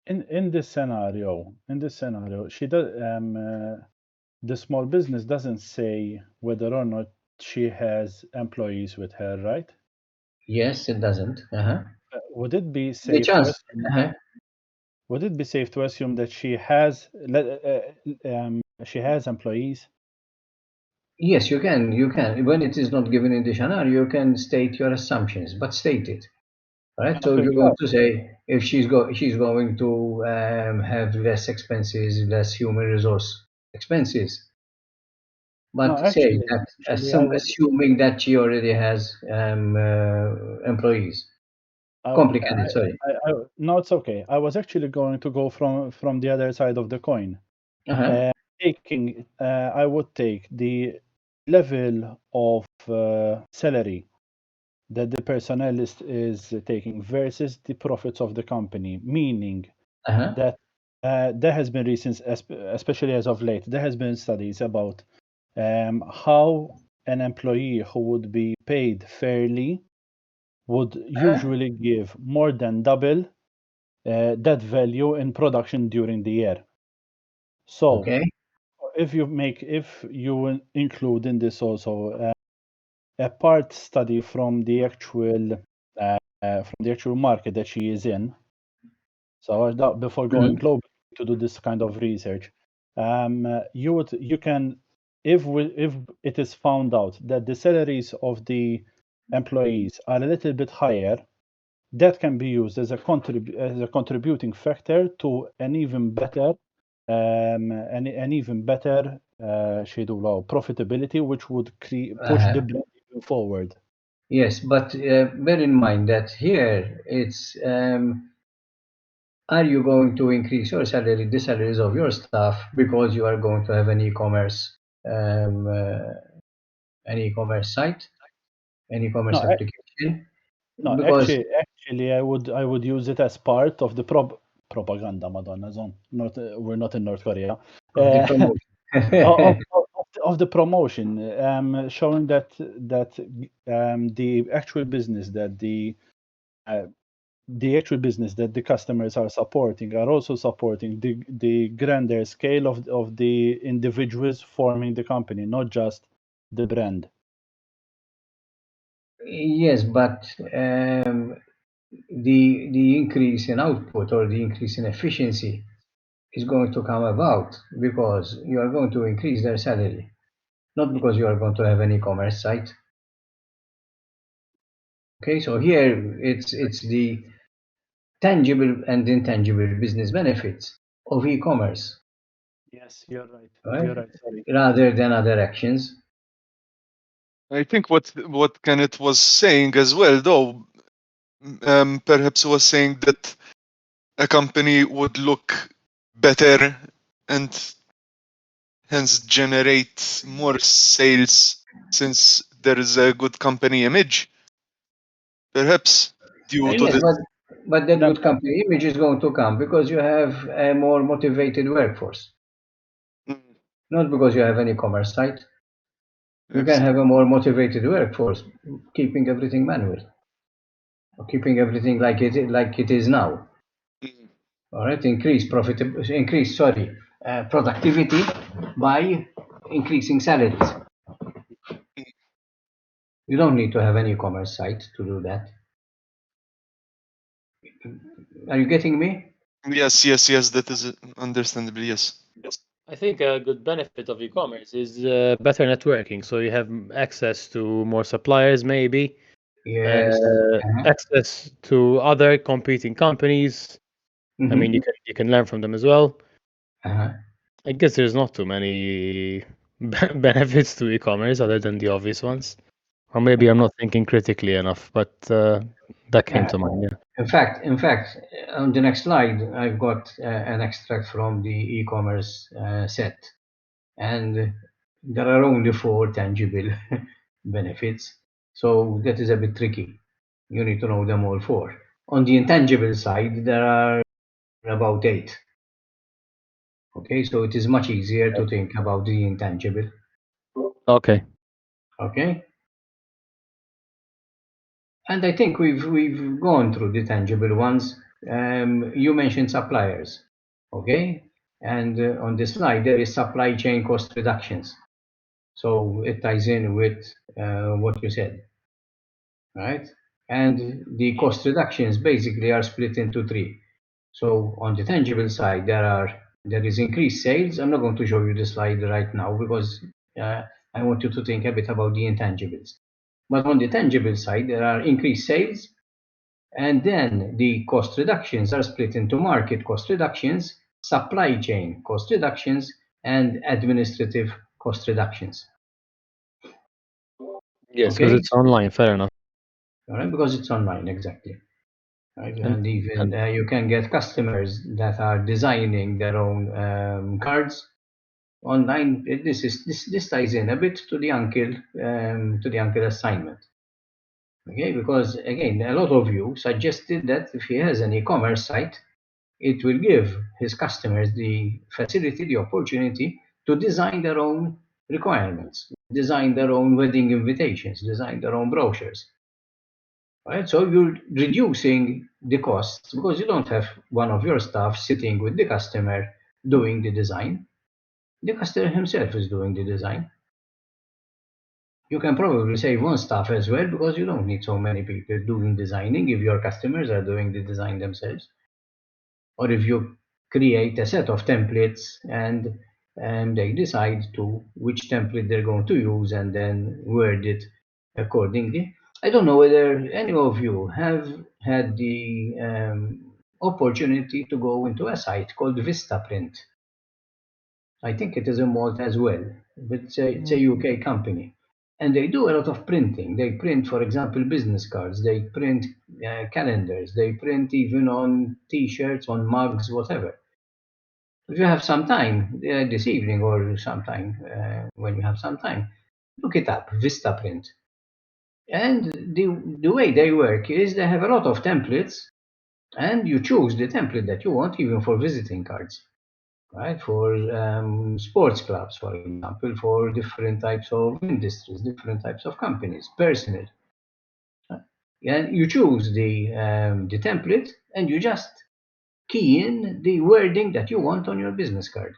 in this scenario, she does. The small business doesn't say whether or not she has employees with her, right? Yes, it doesn't. Would it be The safe to chance. assume? Would it be safe to assume that she has employees? Yes, you can. You can. When it is not given in the scenario, you can state your assumptions, but state it. Right. So Okay, you're yeah. going to say if she's going to have less expenses, less human resource expenses. No, But say actually, that actually, I would. assuming that she already has employees. Okay, Complicated. Sorry. no, it's okay. I was actually going to go from the other side of the coin. Uh-huh. I would take the level of salary that the personnel is taking versus the profits of the company, meaning Uh-huh. that there has been recent, especially as of late, there has been studies about how an employee who would be paid fairly would Uh-huh. usually give more than double that value in production during the year. So Okay. if you include in this also a part study from the actual market that she is in, so before going Mhm. global to do this kind of research, you can if it is found out that the salaries of the employees are a little bit higher, that can be used as as a contributing factor to an even better an even better schedule or profitability, which would push the Uh-huh. brand even forward. Yes, but bear in mind that here it's are you going to increase your salary, the salaries of your staff, because you are going to have um, uh, an e-commerce site, an No, e-commerce application? no, Because actually, I would use it as part of the propaganda, Madonna zone. Not we're not in North Korea. of the Uh, promotion. of the promotion, showing that the actual business that the actual business that the customers are supporting are also supporting the grander scale of the individuals forming the company, not just the brand. Yes, but the increase in output or the increase in efficiency is going to come about because you are going to increase their salary, not because you are going to have an e-commerce site. Okay, so here it's the tangible and intangible business benefits of e-commerce, Yes, you're right. right? You're right. Sorry. Rather than other actions. I think what Kenneth was saying as well, though, perhaps was saying that a company would look better and hence generate more sales since there is a good company image, perhaps due to Yes, this. but that No, good company image is going to come because you have a more motivated workforce, Mm, not because you have an e-commerce site. You can absolutely. have a more motivated workforce, keeping everything manual, or keeping everything like it is now. Mm, All right, productivity by increasing salaries. mm. You don't need to have an e-commerce site to do that. Are you getting me? Yes, yes, yes, that is understandable, yes. I think a good benefit of e-commerce is better networking. So you have access to more suppliers, maybe, Yes. Uh-huh. access to other competing companies. I mean, Mm-hmm. you can learn from them as well. Uh-huh. I guess there's not too many benefits to e-commerce other than the obvious ones. Or maybe I'm not thinking critically enough, but that came Yeah. to mind. Yeah. In fact, on the next slide, I've got an extract from the e-commerce set, and there are only 4 tangible benefits. So that is a bit tricky. You need to know them all 4. On the intangible side, there are about 8. Okay, so it is much easier to think about the intangible. Okay. Okay, and I think we've gone through the tangible ones. You mentioned suppliers. Okay, and on this slide there is supply chain cost reductions. So it ties in with what you said, right? And the cost reductions basically are split into 3. So on the tangible side, there is increased sales. I'm not going to show you the slide right now because uh, I want you to think a bit about the intangibles. But on the tangible side, there are increased sales, and then the cost reductions are split into market cost reductions, supply chain cost reductions, and administrative cost reductions. Yes, because Okay, it's online. Fair enough. all right, because it's online, exactly. Right? And, And even and you can get customers that are designing their own cards online. This ties in a bit to the uncle assignment. Okay, because again, a lot of you suggested that if he has an e-commerce site, it will give his customers the facility, the opportunity to design their own requirements, design their own wedding invitations, design their own brochures. Right? So you're reducing the costs because you don't have one of your staff sitting with the customer doing the design. The customer himself is doing the design. You can probably save one staff as well because you don't need so many people doing designing if your customers are doing the design themselves. Or if you create a set of templates and they decide to which template they're going to use and then word it accordingly. I don't know whether any of you have had the opportunity to go into a site called Vistaprint. I think it is in Malta as well, but it's a UK company. And they do a lot of printing. They print, for example, business cards. They print calendars. They print even on T-shirts, on mugs, whatever. If you have some time this evening or sometime when you have some time, look it up, Vistaprint. And the way they work is they have a lot of templates, and you choose the template that you want, even for visiting cards, right? For sports clubs, for example, for different types of industries, different types of companies, personal. And you choose the template, and you just key in the wording that you want on your business card.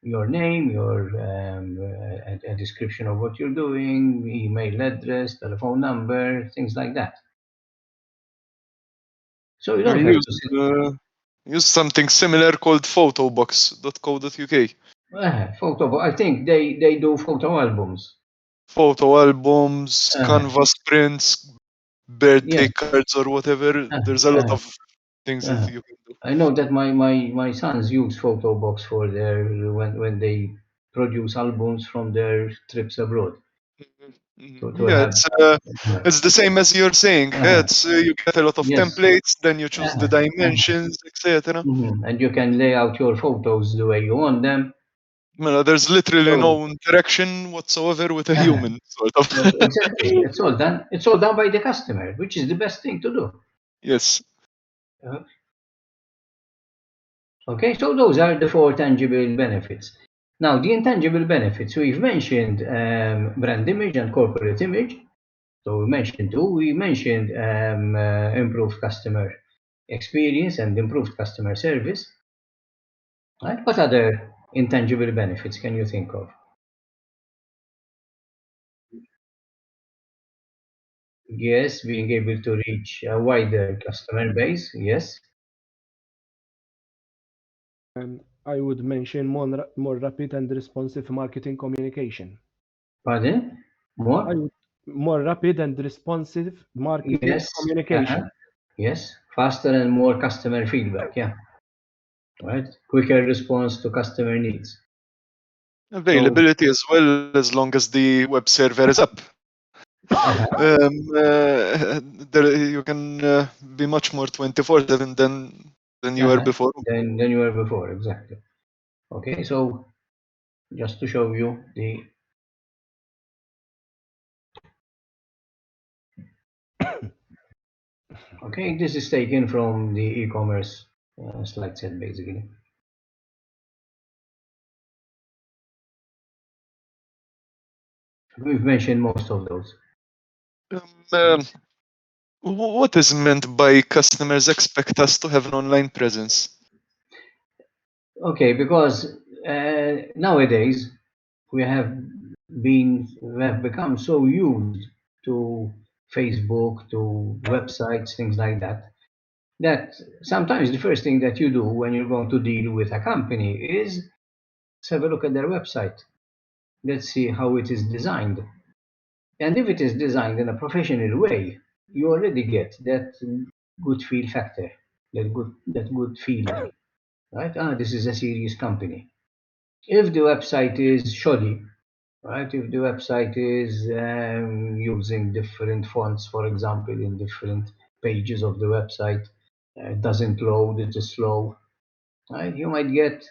Your name, a description of what you're doing, email address, telephone number, things like that. So you I don't have to sit. use something similar called photobox.co.uk. Photo. I think they do photo albums. Photo albums, canvas prints, birthday Yeah. cards, or whatever. There's a lot of things that you can do. I know that my sons use Photobox for their when they produce albums from their trips abroad. To Yeah, have it's the same as you're saying. It's you get a lot of yes, templates, then you choose the dimensions, etc. and you can lay out your photos the way you want them. Well, there's literally So no interaction whatsoever with a human, sort of. exactly, it's all done. It's all done by the customer, which is the best thing to do. Yes. Okay, so those are the 4 tangible benefits. Now, the intangible benefits, we've mentioned brand image and corporate image. So we mentioned two. We mentioned improved customer experience and improved customer service. Right? What other intangible benefits can you think of? Yes, being able to reach a wider customer base. Yes. I would mention more rapid and responsive marketing communication. Pardon? I More? would more rapid and responsive marketing Yes. communication. Yes. Faster and more customer feedback. Yeah. Right. Quicker response to customer needs. So Availability as well, as long as the web server is up. You can be much more 24/7 than you were before. than you were before. Exactly. Okay. So just to show you the okay, this is taken from the e-commerce slide set basically. We've mentioned most of those. What is meant by customers expect us to have an online presence? Okay, because nowadays we have we have become so used to Facebook, to websites, things like that, that sometimes the first thing that you do when you're going to deal with a company is let's have a look at their website. Let's see how it is designed. And if it is designed in a professional way, you already get that good feel factor, that good feeling, right? This is a serious company. If the website is shoddy, right? If the website is using different fonts, for example, in different pages of the website, doesn't load, it is slow, right? You might get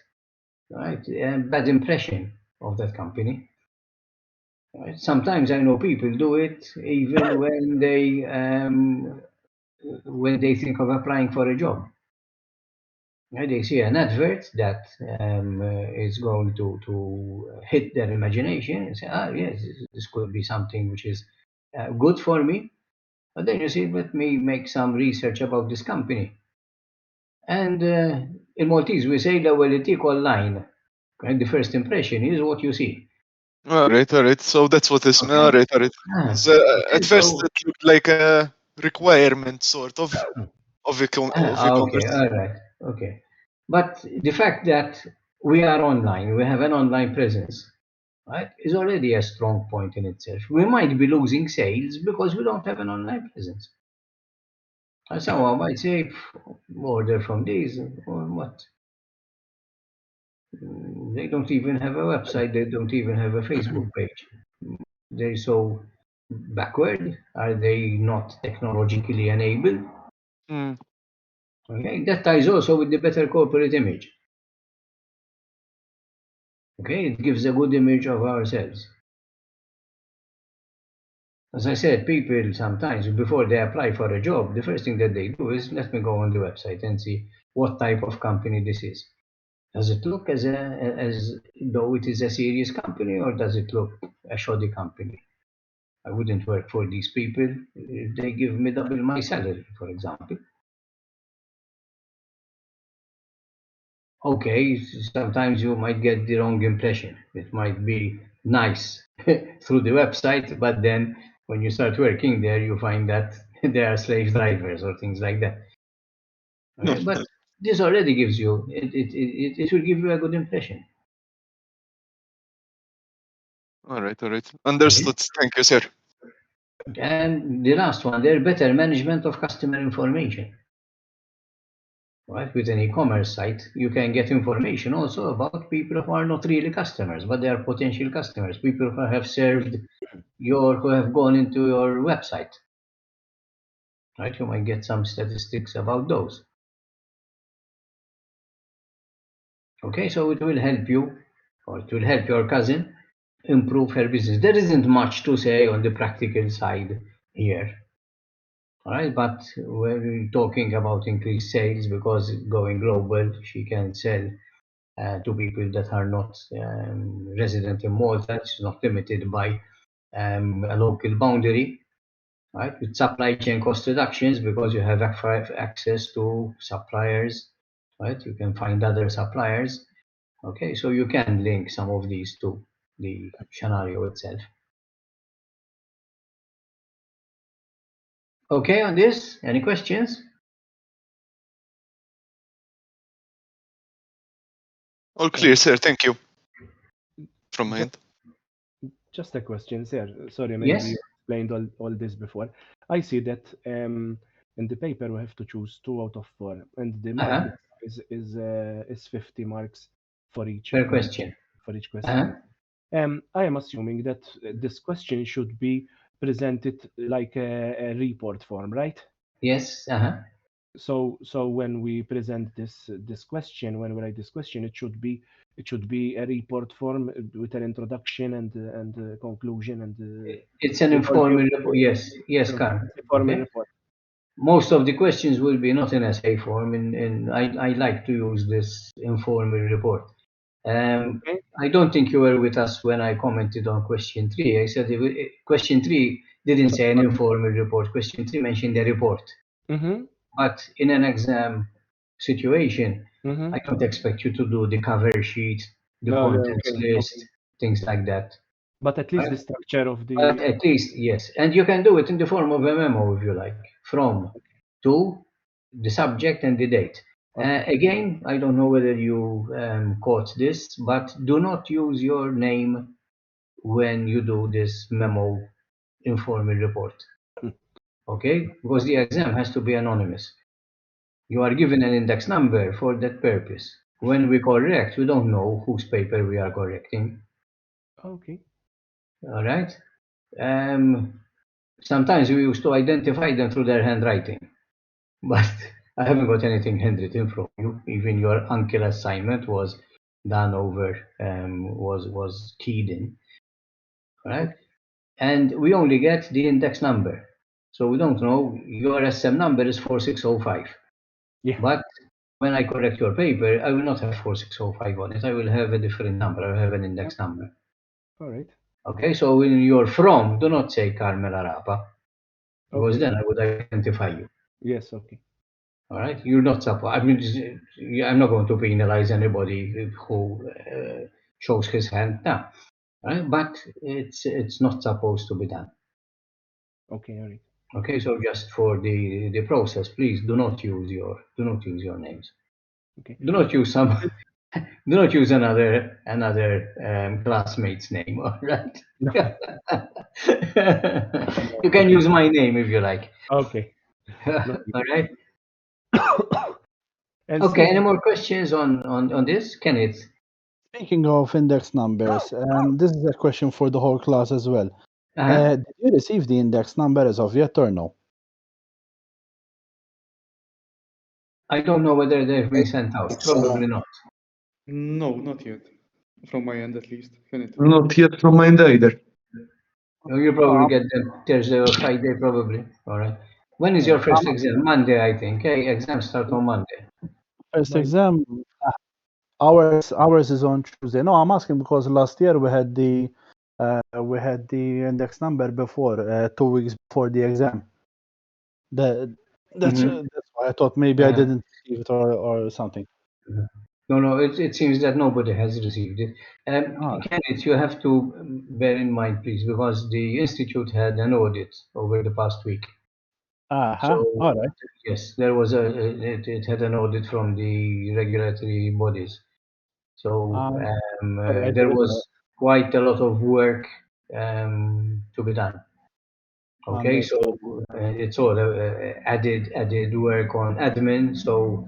right a bad impression of that company. Right? Sometimes I know people do it even when they think of applying for a job. Right? They see an advert that is going to hit their imagination and say, yes, this could be something which is good for me. But then you say, let me make some research about this company. And in Maltese, we say, l-ewwel tik online. Right? The first impression is what you see. All right. So that's what is. Okay. All right. Ah, 'Cause, okay. at first, So it looked like a requirement, sort of Okay, e-commerce. all right, okay. But the fact that we are online, we have an online presence, right, is already a strong point in itself. We might be losing sales because we don't have an online presence. And someone might say, order from these or what? They don't even have a website, they don't even have a Facebook page. They're so backward. Are they not technologically enabled? Mm. Okay, that ties also with the better corporate image. Okay, it gives a good image of ourselves. As I said, people sometimes, before they apply for a job, the first thing that they do is let me go on the website and see what type of company this is. Does it look as though it is a serious company, or does it look a shoddy company? I wouldn't work for these people if they give me double my salary, for example. Okay, sometimes you might get the wrong impression. It might be nice through the website, but then when you start working there, you find that they are slave drivers or things like that. Okay? But this already gives you, it will give you a good impression. All right. Understood. Thank you, sir. And the last one there, better management of customer information. Right? With an e-commerce site, you can get information also about people who are not really customers, but they are potential customers, people who have served who have gone into your website. Right? You might get some statistics about those. Okay, so it will help you, or it will help your cousin improve her business. There isn't much to say on the practical side here. All right, but we're talking about increased sales because going global, she can sell to people that are not resident in Malta. It's not limited by a local boundary, right? With supply chain cost reductions because you have access to suppliers, right? You can find other suppliers. Okay, so you can link some of these to the scenario itself. Okay, on this, any questions? All clear, sir. Thank you. From my Just, end. just a question, sir. Sorry, maybe Yes. you explained all this before. I see that in the paper we have to choose 2 out of 4, and the mark is 50 marks for each Per question. question. I am assuming that this question should be presented like a report form, right? Yes. So when we present this question, when we write this question, it should be a report form with an introduction and conclusion and It's an with all the informal report. Yes, so Carl. it's a formal Okay. report. Most of the questions will be not in essay form. I like to use this informal report. Okay. I don't think you were with us when I commented on question 3. I said question 3 didn't say an informal report. Question 3 mentioned a report. Mm-hmm. But in an exam situation, Mm-hmm. I don't expect you to do the cover sheet, the No, no, contents okay. list, things like that. But at least Right? the structure of But the at least, yes. And you can do it in the form of a memo if you like, from to the subject and the date. okay. Again, I don't know whether you caught this, but do not use your name when you do this memo informal report. Okay? Because the exam has to be anonymous. You are given an index number for that purpose. When we correct, we don't know whose paper we are correcting. Okay. All right? Sometimes we used to identify them through their handwriting, but I haven't got anything handwritten from you. Even your uncle assignment was done over, was keyed in, right? Okay. And we only get the index number. So we don't know your SM number is 4605. Yeah. But when I correct your paper, I will not have 4605 on it. I will have a different number. I will have an index number. All right. Okay, so when you're from, do not say Carmel Arapa, because Okay. then I would identify you. Yes. Okay. All right, you're not supposed. I mean, I'm not going to penalize anybody who shows his hand now, right? But it's not supposed to be done. Okay. All right. Okay, so just for the process, please do not use your names. Okay. Do not use some. Do not use another classmate's name. All right. No. You can use my name if you like. Okay. No. All right. And Okay. since Any more questions on this, Kenneth? Speaking of index numbers, this is a question for the whole class as well. Did you receive the index number as of yet or no? I don't know whether they've been sent out. Probably not. No, not yet. From my end, at least. Finite. Not yet from my end either. You probably get them Thursday or Friday, probably. All right. When is your first exam? Monday, I think. Okay, exams start on Monday. First exam, ours is on Tuesday. No, I'm asking because last year we had the index number before 2 weeks before the exam. That's why I thought maybe I didn't receive it or something. No, it seems that nobody has received it. Kenneth, you have to bear in mind, please, because the Institute had an audit over the past week. So All right. yes, there was it had an audit from the regulatory bodies. So Sorry, I there didn't know. was quite a lot of work to be done. Okay, so Understood. it's all added work on admin. So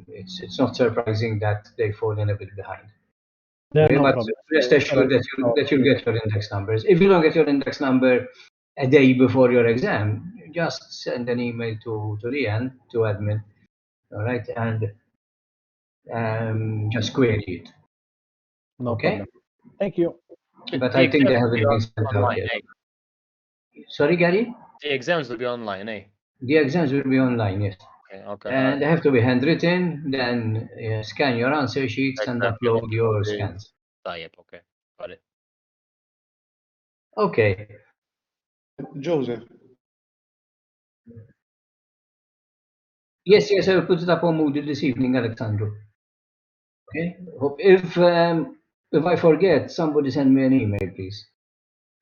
it's not surprising that they fall in a bit behind. Yeah, Okay, no but problem. rest Sorry. assured that you'll get your index numbers. If you don't get your index number a day before your exam, just send an email to Rian, to admin, all right, and just query it. No Okay, problem. Thank you. but The I think they exams will be haven't been sent out online, yet. eh? Sorry, Gary? The exams will be online, eh? The exams will be online, yes. Okay, okay. And they have to be handwritten, then scan your answer sheets and Exactly, and upload your upload it. scans. Tajjeb, okay. Got it. Okay. Joseph, Yes, I will put it up on Moodle this evening, Alexandro. Okay. If I forget, somebody send me an email, please.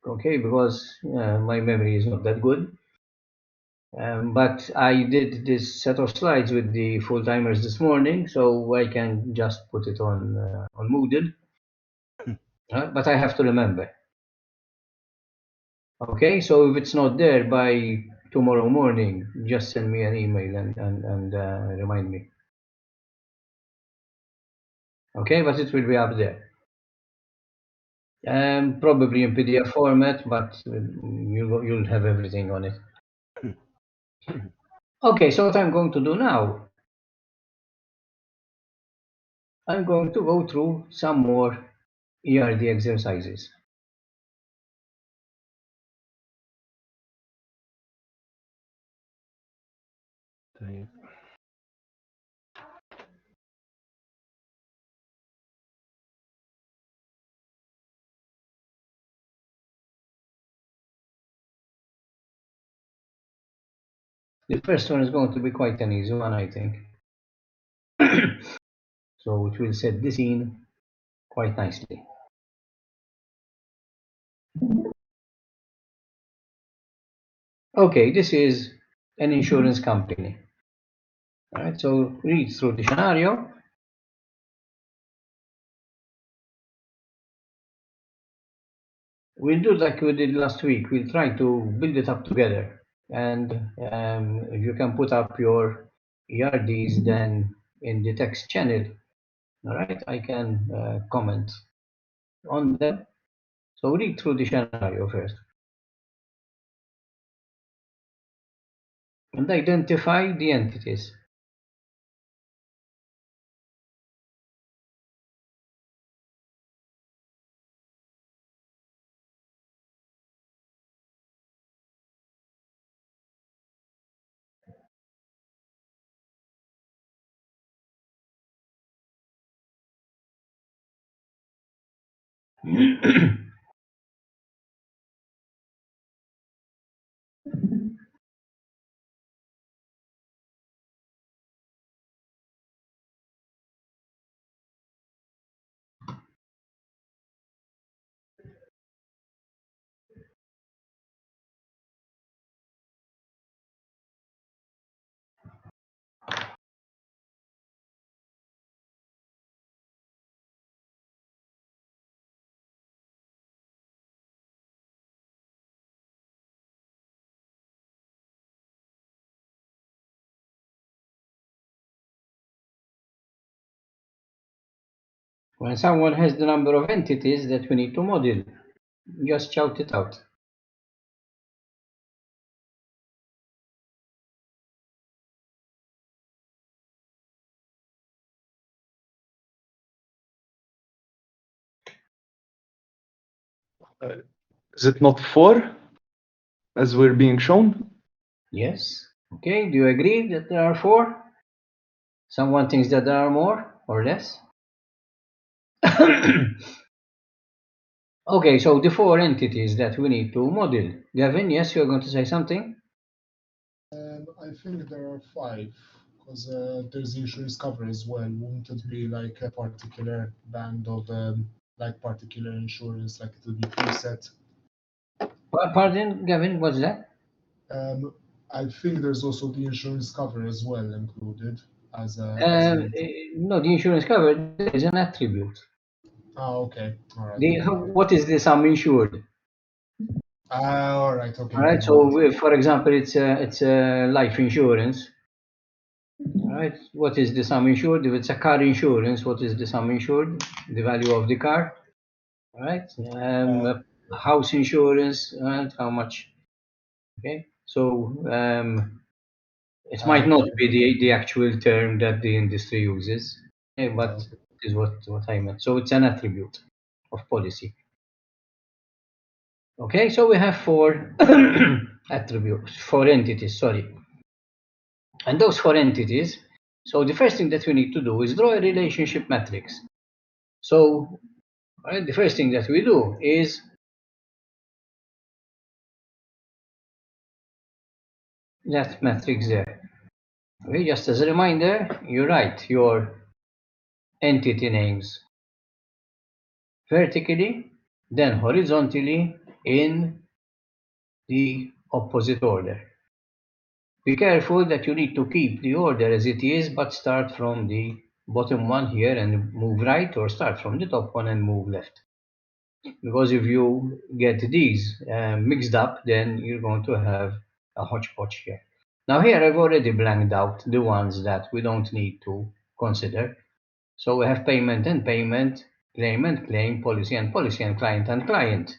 Okay, because my memory is not that good. But I did this set of slides with the full timers this morning, so I can just put it on Moodle. But I have to remember. Okay, so if it's not there by tomorrow morning, just send me an email and remind me. Okay, but it will be up there. Probably in PDF format, but you'll have everything on it. Okay, so what I'm going to do now, I'm going to go through some more ERD exercises. The first one is going to be quite an easy one, I think. So it will set the scene quite nicely. Okay, this is an insurance company. All right, so read through the scenario. We'll do like we did last week. We'll try to build it up together. And if you can put up your ERDs then in the text channel, all right, I can comment on them. So read through the scenario first. And identify the entities. When someone has the number of entities that we need to model, just shout it out. Is it not 4 as we're being shown? Yes. Okay, do you agree that there are 4? Someone thinks that there are more or less? Okay, so the 4 entities that we need to model. Gavin, yes, you're going to say something? I think there are 5 because there's insurance cover as well. Won't it be like a particular band of like particular insurance, like it will be preset? Pardon, Gavin, what's that? I think there's also the insurance cover as well included as an No, the insurance cover is an attribute. okay. All right. What is the sum insured? All right. Okay. All right. Got So, it. for example, it's a life insurance. All right. What is the sum insured? If it's a car insurance, what is the sum insured? The value of the car. All right. House insurance. How much? Okay. So it might not Okay. be the actual term that the industry uses, but Okay. is what I meant. So it's an attribute of policy. Okay, so we have four attributes, four entities, sorry. And those four entities, so the first thing that we need to do is draw a relationship matrix. So the first thing that we do is that matrix there. Okay, just as a reminder, you write your entity names vertically, then horizontally in the opposite order. Be careful that you need to keep the order as it is, but start from the bottom one here and move right, or start from the top one and move left. Because if you get these mixed up, then you're going to have a hodgepodge here. Now here I've already blanked out the ones that we don't need to consider. So we have payment and payment, claim and claim, policy and policy, and client and client.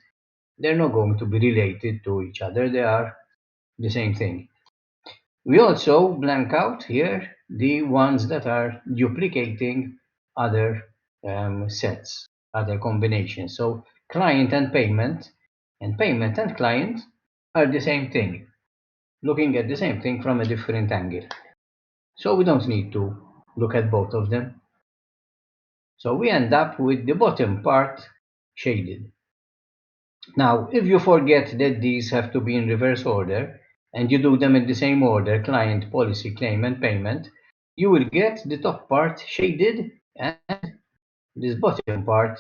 They're not going to be related to each other. They are the same thing. We also blank out here the ones that are duplicating other sets, other combinations. So client and payment and client are the same thing, looking at the same thing from a different angle. So we don't need to look at both of them. So we end up with the bottom part shaded. Now, if you forget that these have to be in reverse order, and you do them in the same order, client, policy, claim, and payment, you will get the top part shaded and this bottom part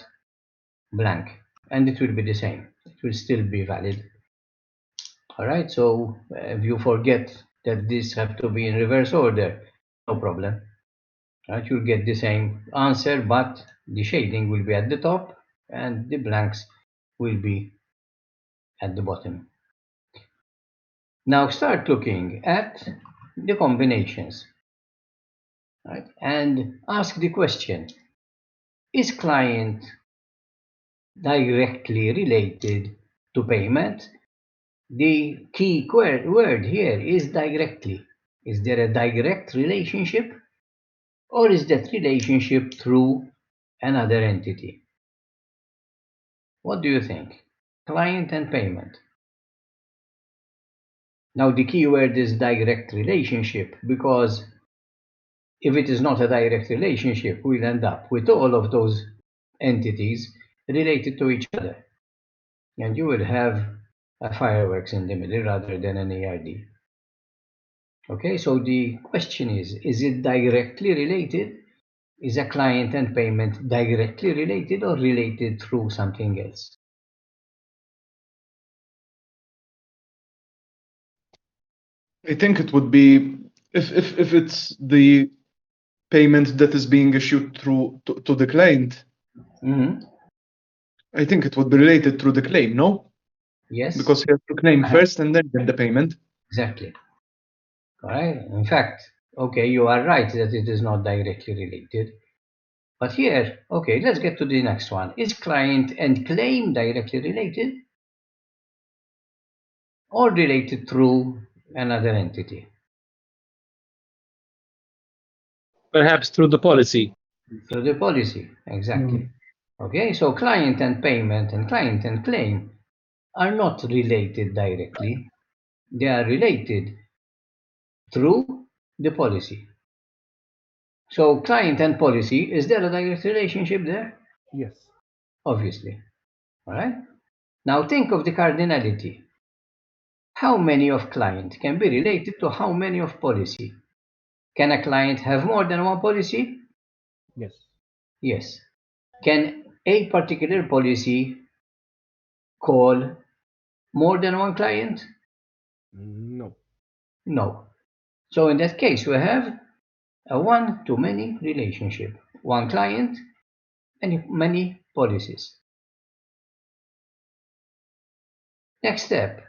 blank. And it will be the same. It will still be valid. All right, so if you forget that these have to be in reverse order, no problem. Right, you'll get the same answer, but the shading will be at the top and the blanks will be at the bottom. Now start looking at the combinations, right? And ask the question, is client directly related to payment? The key word here is directly. Is there a direct relationship, or is that relationship through another entity? What do you think? Client and payment. Now the key word is direct relationship, because if it is not a direct relationship, we'll end up with all of those entities related to each other. And you will have a fireworks in the middle rather than an ARD. Okay, so the question is it directly related? Is a client and payment directly related or related through something else? I think it would be if it's the payment that is being issued through to the client. Mm-hmm. I think it would be related through the claim, no? Yes. Because you have to claim first and then get the payment. Exactly. All right. In fact, okay, you are right that it is not directly related. But here, okay, let's get to the next one. Is client and claim directly related or related through another entity? Perhaps through the policy. Through the policy, exactly. Okay, so client and payment and client and claim are not related directly. They are related through the policy. So client and policy, is there a direct relationship there? Yes. Obviously. All right. Now think of the cardinality. How many of client can be related to how many of policy? Can a client have more than one policy? Yes. Yes. Can a particular policy call more than one client? No. No. So in that case, we have a one-to-many relationship. One client and many policies. Next step,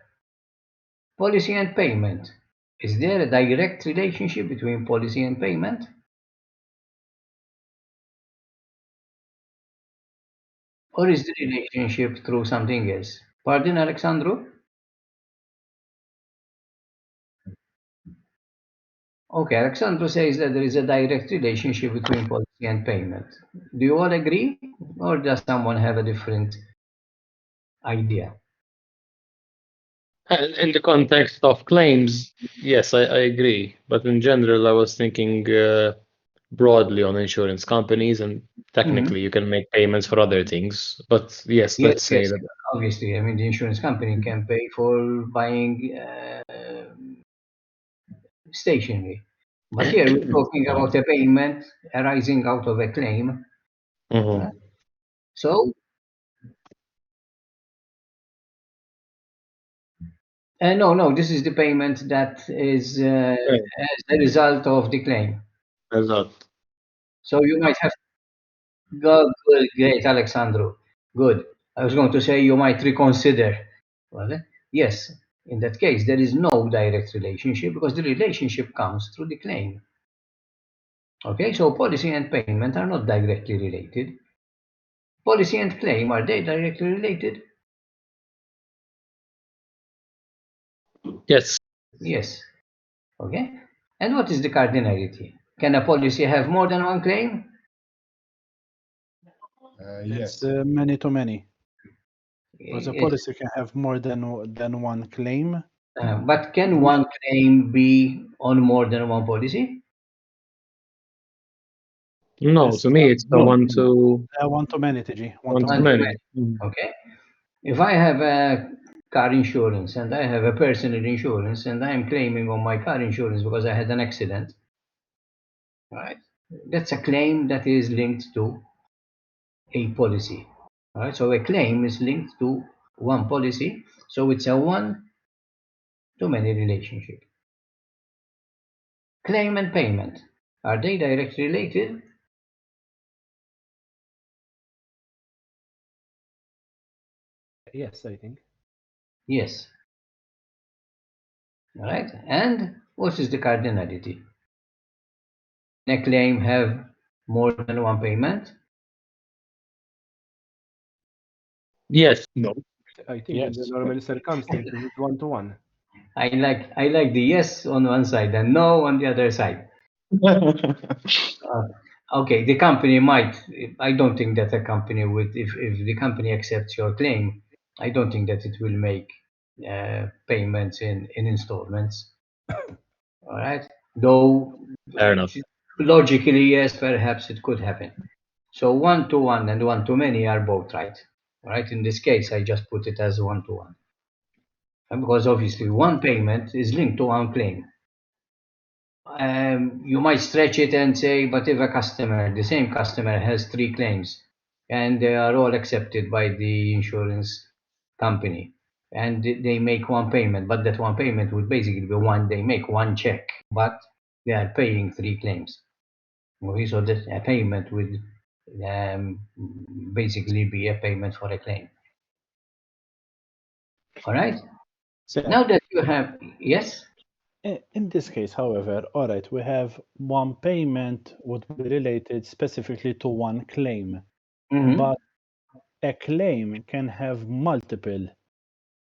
policy and payment. Is there a direct relationship between policy and payment? Or is the relationship through something else? Pardon, Alexandro? Okay, Alexandro says that there is a direct relationship between policy and payment. Do you all agree? Or does someone have a different idea? In the context of claims, yes, I agree. But in general, I was thinking broadly on insurance companies, and technically you can make payments for other things. But yes, Yes, let's say yes, that. obviously. I mean, the insurance company can pay for buying stationery. But here we're talking about a payment arising out of a claim. Mhm. So, no, this is the payment that is Right. as a result of the claim. Exato. So you might have good, great, Alexandro. Good. I was going to say you might reconsider. Well, yes, in that case, there is no direct relationship because the relationship comes through the claim. Okay, so policy and payment are not directly related. Policy and claim, are they directly related? Yes. Yes. Okay. And what is the cardinality? Can a policy have more than one claim? Yes. It's many to many. Because a It's, policy can have more than one claim. but can one claim be on more than one policy? No, It's to me, it's the no, one to many, TG. One one to to One many. to many. many. Okay. If I have a car insurance and I have a personal insurance and I am claiming on my car insurance because I had an accident, right? That's a claim that is linked to a policy. All right, so a claim is linked to one policy, so it's a one-to-many relationship. Claim and payment, are they directly related? Yes, I think. Yes. All right, and what is the cardinality? Can a claim have more than one payment? Yes. No. I think in the Yes. normal circumstances, it's one to one. I like the yes on one side and no on the other side. Uh, okay, the company might. I don't think that a company would, if the company accepts your claim, I don't think that it will make payments in installments. All right, though Fair enough. logically, yes, perhaps it could happen. So one to one and one to many are both right. All right, in this case, I just put it as one to one, and because obviously one payment is linked to one claim. You might stretch it and say, but if a customer, the same customer, has three claims and they are all accepted by the insurance company and they make one payment, but that one payment would basically be one, they make one check, but they are paying three claims. Okay, so that a payment would basically be a payment for a claim. All right. So Now that you have, yes? in this case, however, all right, we have one payment would be related specifically to one claim, Mm-hmm. but a claim can have multiple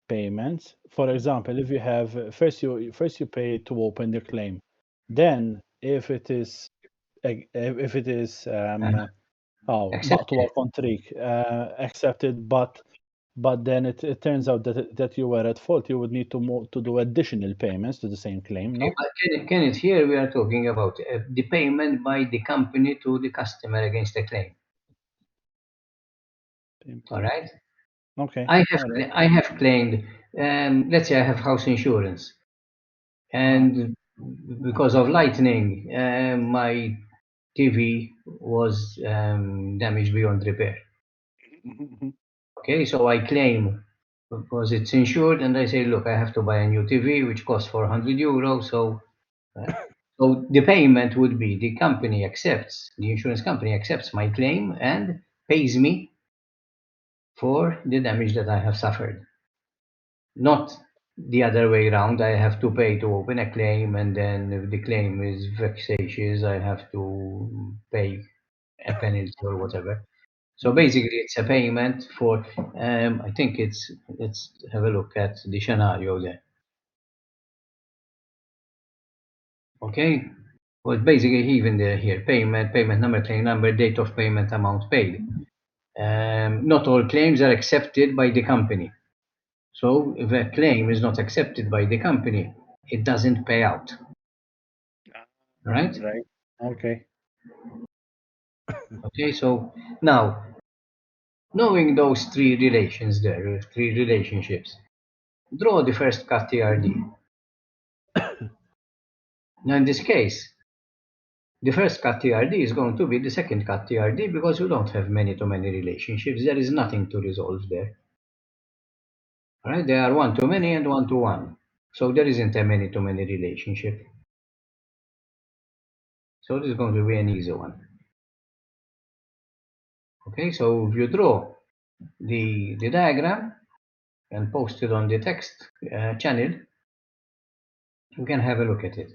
payments. For example, if you have first you pay to open the claim, then if it is Accepted. مقطوع kontriq, accepted, but then it turns out that you were at fault, you would need to do additional payments to the same claim, Okay, no? but Kenneth, here we are talking about the payment by the company to the customer against a claim. All right. Okay, I have all right. I have claimed. Let's say I have house insurance, and because of lightning, my TV was damaged beyond repair. Okay, so I claim because it's insured, and I say, look, I have to buy a new TV, which costs 400 euros. So the payment would be the insurance company accepts my claim and pays me for the damage that I have suffered. Not the other way around. I have to pay to open a claim, and then if the claim is vexatious, I have to pay a penalty or whatever. So basically, it's a payment for. I think it's. Let's have a look at the scenario there. Okay, well, basically even there here payment number, claim number, date of payment, amount paid. Not all claims are accepted by the company. So if a claim is not accepted by the company, it doesn't pay out. Right? Right. Okay. Okay, so now, knowing those three relationships, draw the first cut TRD. Now in this case, the first cut TRD is going to be the second cut TRD because you don't have many-to-many relationships. There is nothing to resolve there. All right, there are one-to-many and one-to-one. So there isn't a many-to-many relationship. So this is going to be an easy one. Okay, so if you draw the diagram and post it on the text channel, you can have a look at it.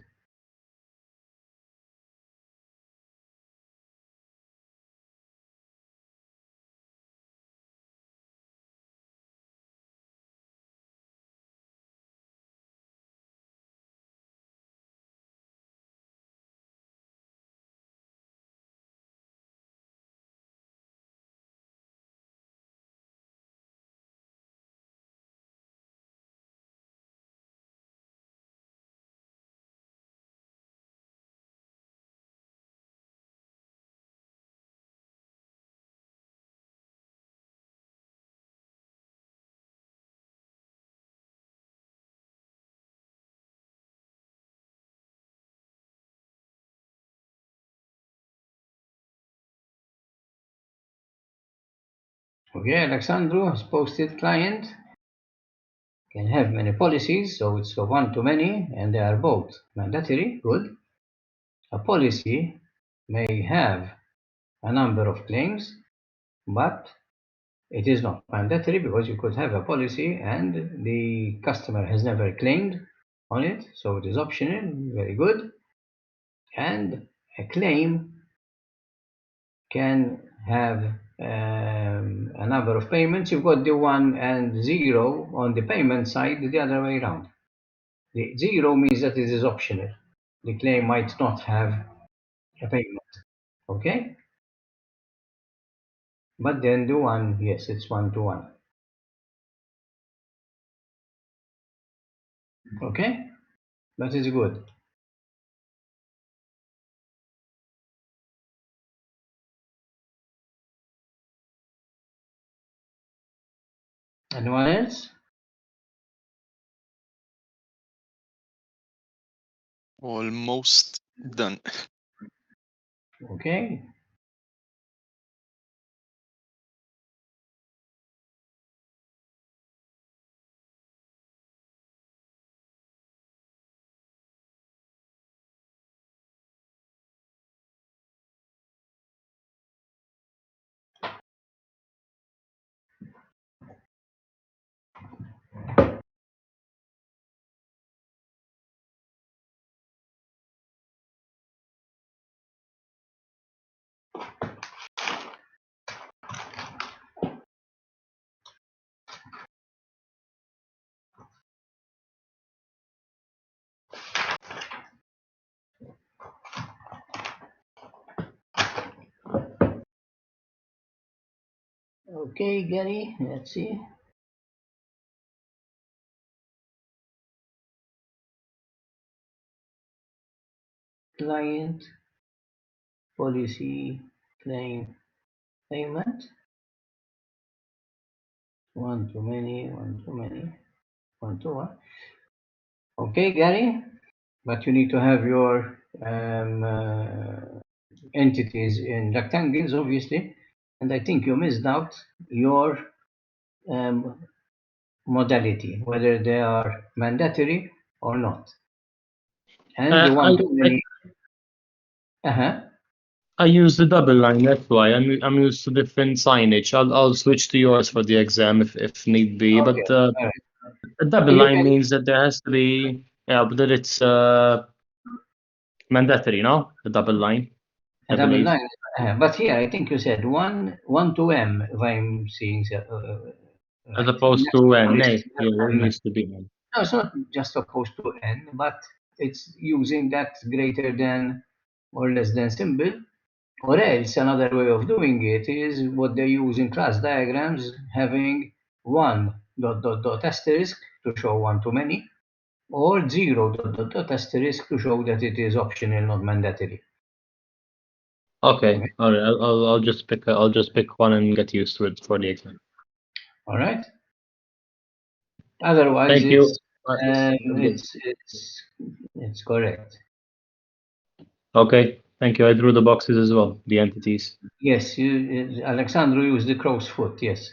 Okay, Alexandru has posted client can have many policies, so it's a one-to-many, and they are both mandatory. Good. A policy may have a number of claims, but it is not mandatory because you could have a policy and the customer has never claimed on it, so it is optional. Very good. And a claim can have a number of payments. You've got the 1 and 0 on the payment side, the other way around. The 0 means that it is optional. The claim might not have a payment. Okay? But then the 1, yes, it's 1-to-1. Okay? That is good. Anyone else? Almost done. Okay. Okay, Gary, let's see. Client, policy, claim, payment. One-to-many, one-to-many, one-to-one. Okay, Gary, but you need to have your entities in rectangles, obviously. And I think you missed out your modality, whether they are mandatory or not. And the I, one-to-many. I use the double line, that's why. I'm used to different signage. I'll switch to yours for the exam if need be. Okay. But All right. a double You line can, means that there has to be, yeah, but that it's mandatory, no? The double line, I a double believe. line. But here, I think you said one to M, if I'm seeing As right. opposed to N, A. Yeah, it M. needs to be N. No, it's not just opposed to N, but it's using that greater than or less than symbol. Or else another way of doing it is what they use in class diagrams, having one dot dot dot asterisk to show one to many, or zero dot dot dot asterisk to show that it is optional, not mandatory. Okay, Okay. all right. I'll just pick one and get used to it for the exam. All right. Otherwise, Thank you. it's correct. Okay, thank you. I drew the boxes as well, the entities. Yes, Alexandru used the crow's foot. Yes.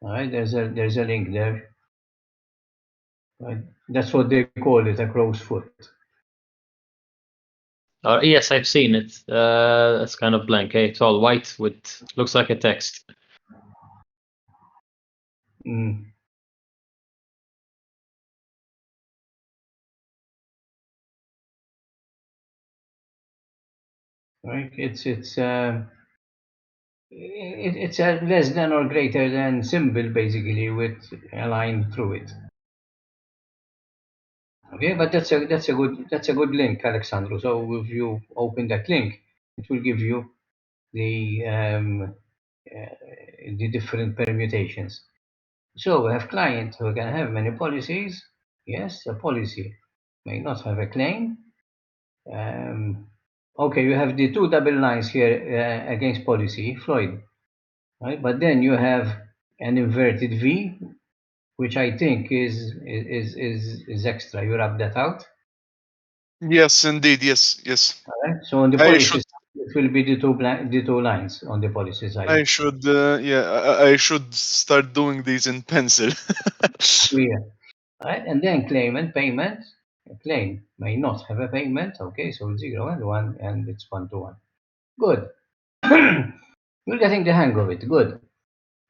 All right. There's a link there. Right. That's what they call it, a crow's foot. Yes, I've seen it. It's kind of blank. Eh? It's all white with looks like a text. Mm. Right. It's a less than or greater than symbol basically with a line through it. Okay, but that's a good link, Alexandru. So if you open that link, it will give you the different permutations. So we have client who can have many policies. Yes, a policy may not have a claim. Okay, you have the two double lines here against policy, Floyd, right? But then you have an inverted V, which I think is extra. You rub that out. Yes, indeed. Yes, yes. All right. So on the I policy should, side, it will be the two lines on the policy side. yeah, I should start doing these in pencil. Clear. All right. And then claim and payment. A claim may not have a payment. Okay. So 0 and 1, and it's 1 to 1. Good. You're getting the hang of it. Good.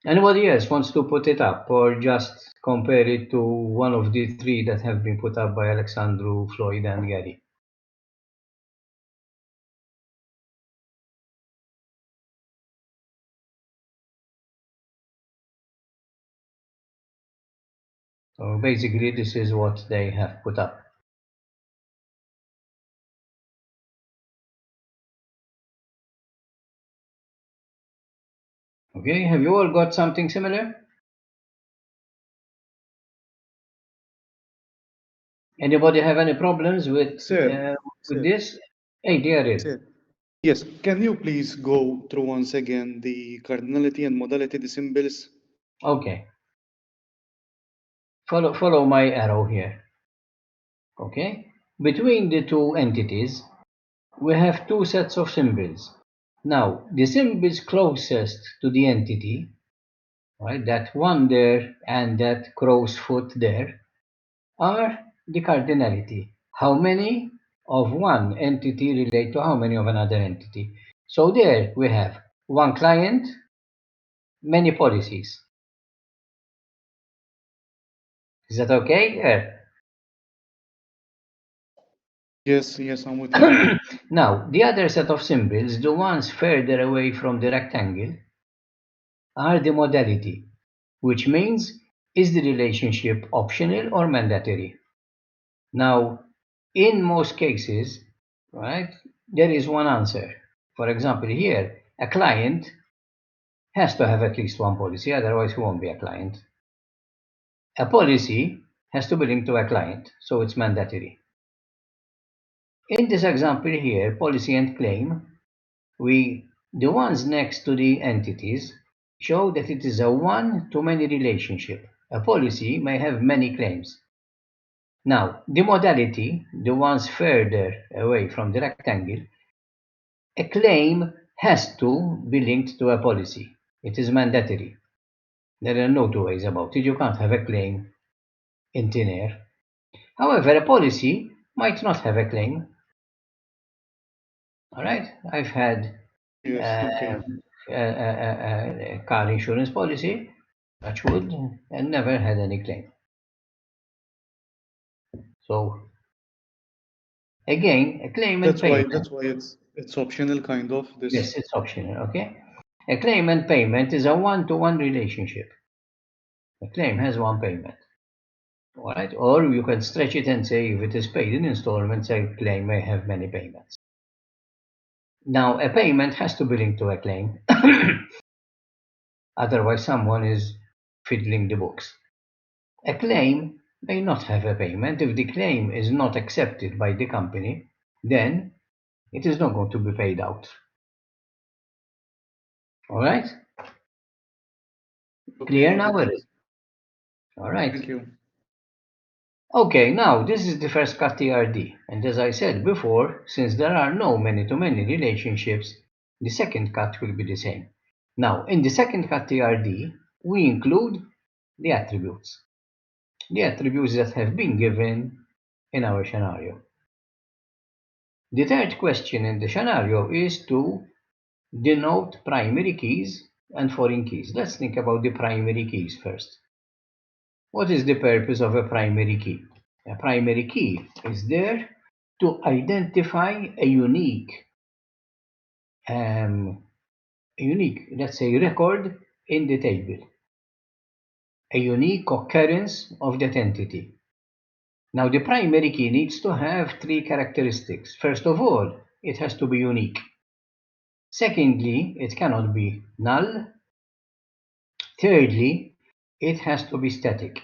Anybody else wants to put it up or just compare it to one of the three that have been put up by Alexandru, Floyd, and Gary? So basically, this is what they have put up. Okay, have you all got something similar? Anybody have any problems with Sir, this? Hey, Daryl. sir. Yes, can you please go through once again the cardinality and modality, the symbols? Okay. Follow my arrow here. Okay. Between the two entities, we have two sets of symbols. Now, the symbols closest to the entity, right, that one there and that crow's foot there, are the cardinality. How many of one entity relate to how many of another entity? So there we have one client, many policies. Is that okay? Yes, yes, I'm with you. Now, the other set of symbols, the ones further away from the rectangle, are the modality, which means is the relationship optional or mandatory? Now, in most cases, right, there is one answer. For example, here, a client has to have at least one policy, otherwise he won't be a client. A policy has to be linked to a client, so it's mandatory. In this example here, policy and claim, the ones next to the entities show that it is a one-to-many relationship. A policy may have many claims. Now, the modality, the ones further away from the rectangle, a claim has to be linked to a policy. It is mandatory. There are no two ways about it. You can't have a claim in thin air. However, a policy might not have a claim. All right? I've had Yes, okay. a car insurance policy, touch wood, and never had any claim. So again, a claim and payment. That's why it's optional kind of this. Yes, it's optional, okay? A claim and payment is a one-to-one relationship. A claim has one payment. All right? Or you can stretch it and say if it is paid in installments, a claim may have many payments. Now, a payment has to be linked to a claim. Otherwise, someone is fiddling the books. A claim may not have a payment. If the claim is not accepted by the company, then it is not going to be paid out. All right? Clear now? All right. Thank you. Okay, now this is the first cut TRD. And as I said before, since there are no many-to-many relationships, the second cut will be the same. Now, in the second cut TRD, we include the attributes. The attributes that have been given in our scenario. The third question in the scenario is to denote primary keys and foreign keys. Let's think about the primary keys first. What is the purpose of a primary key? A primary key is there to identify a unique, let's say, record in the table. A unique occurrence of that entity. Now, the primary key needs to have three characteristics. First of all, it has to be unique. Secondly, it cannot be null. Thirdly, it has to be static.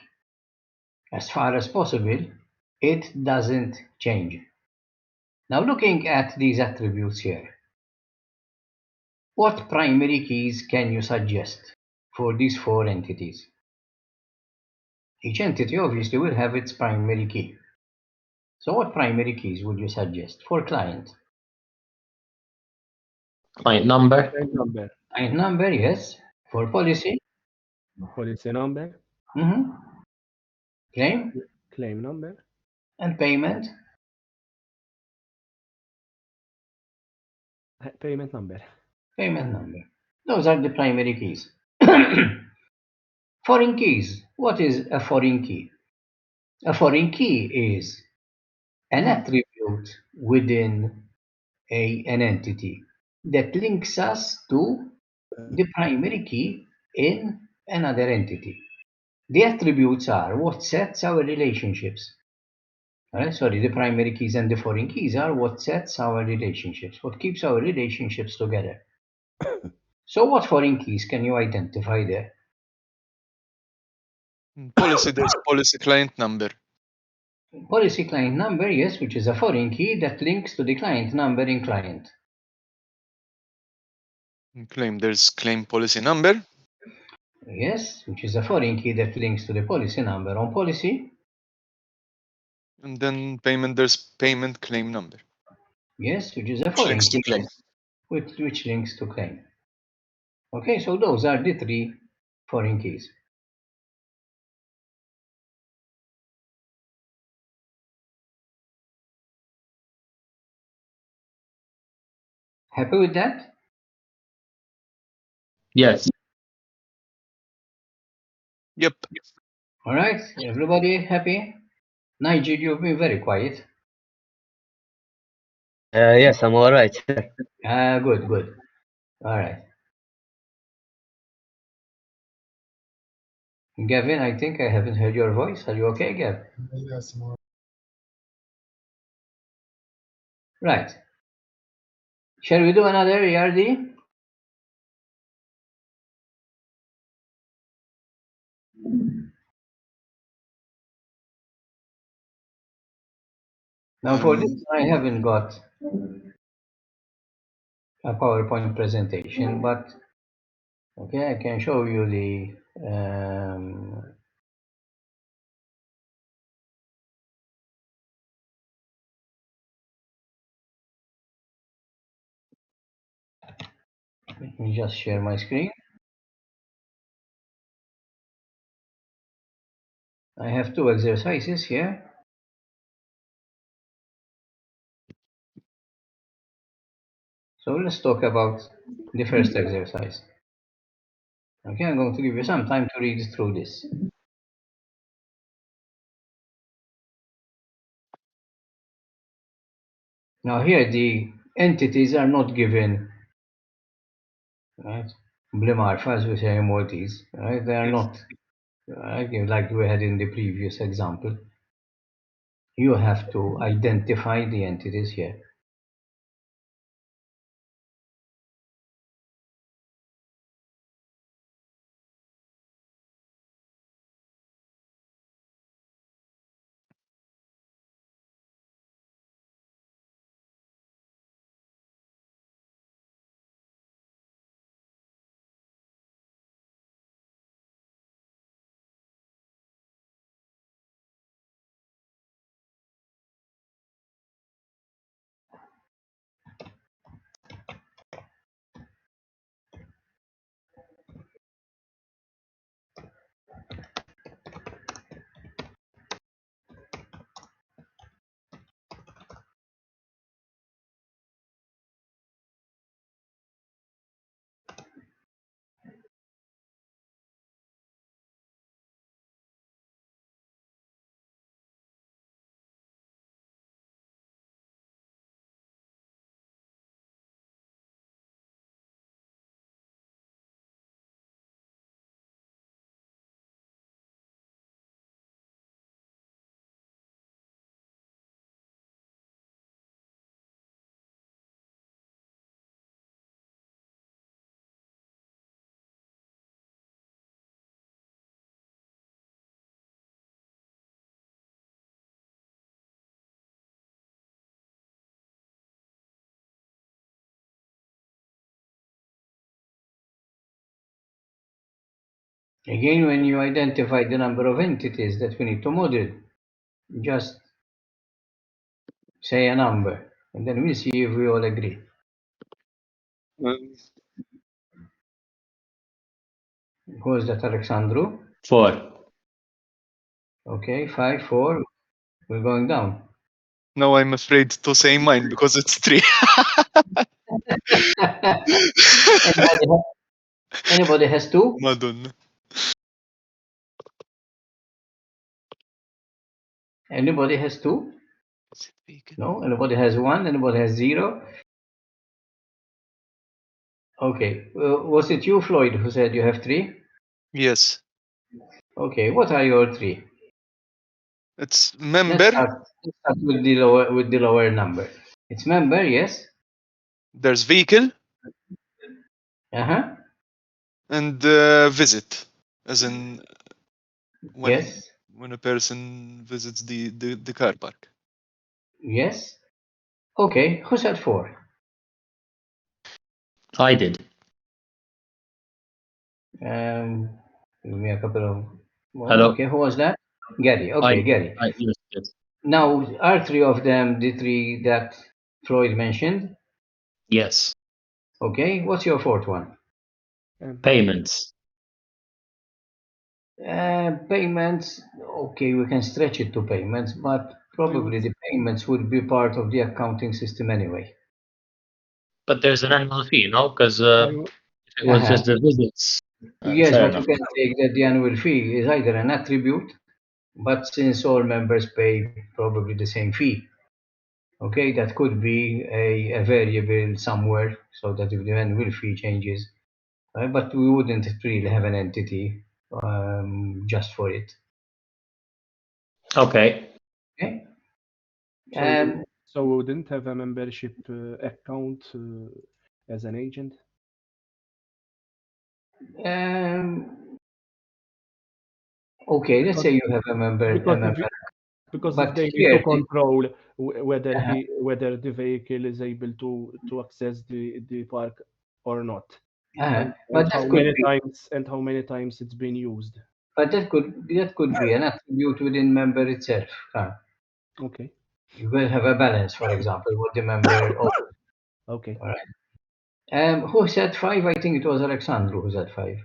As far as possible, it doesn't change. Now, looking at these attributes here, what primary keys can you suggest for these four entities? Each entity obviously will have its primary key. So what primary keys would you suggest for client? Client number. Client number. Client number, yes. For policy? Policy number. Claim? Claim number. And payment? Payment number. Payment number. Those are the primary keys. Foreign keys. What is a foreign key? A foreign key is an attribute within an entity that links us to the primary key in another entity. The attributes are what sets our relationships. Sorry, the primary keys and the foreign keys are what sets our relationships, what keeps our relationships together. So what foreign keys can you identify there? Policy, there's policy client number. Policy client number, yes, which is a foreign key that links to the client number in client. Claim, there's claim policy number. Yes, which is a foreign key that links to the policy number on policy. And then payment, there's payment claim number. Yes, which is a Which foreign links to key claim. which links to claim. Okay, so those are the three foreign keys. Happy with that? Yes. Yep. All right, everybody happy? Nigel, you've been very quiet. Yes, I'm all right. Good, good. All right. Gavin, I think I haven't heard your voice. Are you okay, Gav? Yes, more. Right. Shall we do another ERD? Now for this, I haven't got a PowerPoint presentation, but okay, I can show you the let me just share my screen. I have two exercises here. So let's talk about the first exercise. Okay, I'm going to give you some time to read through this. Now here the entities are not given, right? Blimar, as we say in Maltese, right? They are not, right? Like we had in the previous example. You have to identify the entities here. Again, when you identify the number of entities that we need to model, just say a number, and then we'll see if we all agree. Who is that, Alexandru? 4. Okay, 5, 4. We're going down. Now I'm afraid to say mine because it's 3. Anybody has 2? Madonna. Anybody has 2? No? Anybody has 1? Anybody has 0? Okay. Was it you, Floyd, who said you have 3? Yes. Okay. What are your 3? It's Let's member, start with the lower number. It's member, yes. there's vehicle, Uh-huh. and visit, as in Yes. when a person visits the car park. Yes. Okay. Who said 4? I did. Give me a couple of... Hello? Okay, who was that? Gary. Okay, Gary. Yes. Now, are 3 of them the 3 that Floyd mentioned? Yes. Okay, what's your 4th one? Payments. Payments, okay, we can stretch it to payments, but probably the payments would be part of the accounting system anyway. But there's an annual fee, no? Because if it was just the visits, Yes, fair but enough. you can take that the annual fee is either an attribute, but since all members pay probably the same fee, okay, that could be a variable somewhere so that if the annual fee changes, but we wouldn't really have an entity just for it. Okay. Okay. So we wouldn't have a membership account as an agent? Okay, let's say you have a member, because but if they need here to control whether the vehicle is able to access the park or not, and but how that could many be, times it's been used. but that could be an attribute within member itself. Okay. You will have a balance, for example, what the member owns. Okay. All right. Who said 5? I think it was Alexandru who said 5.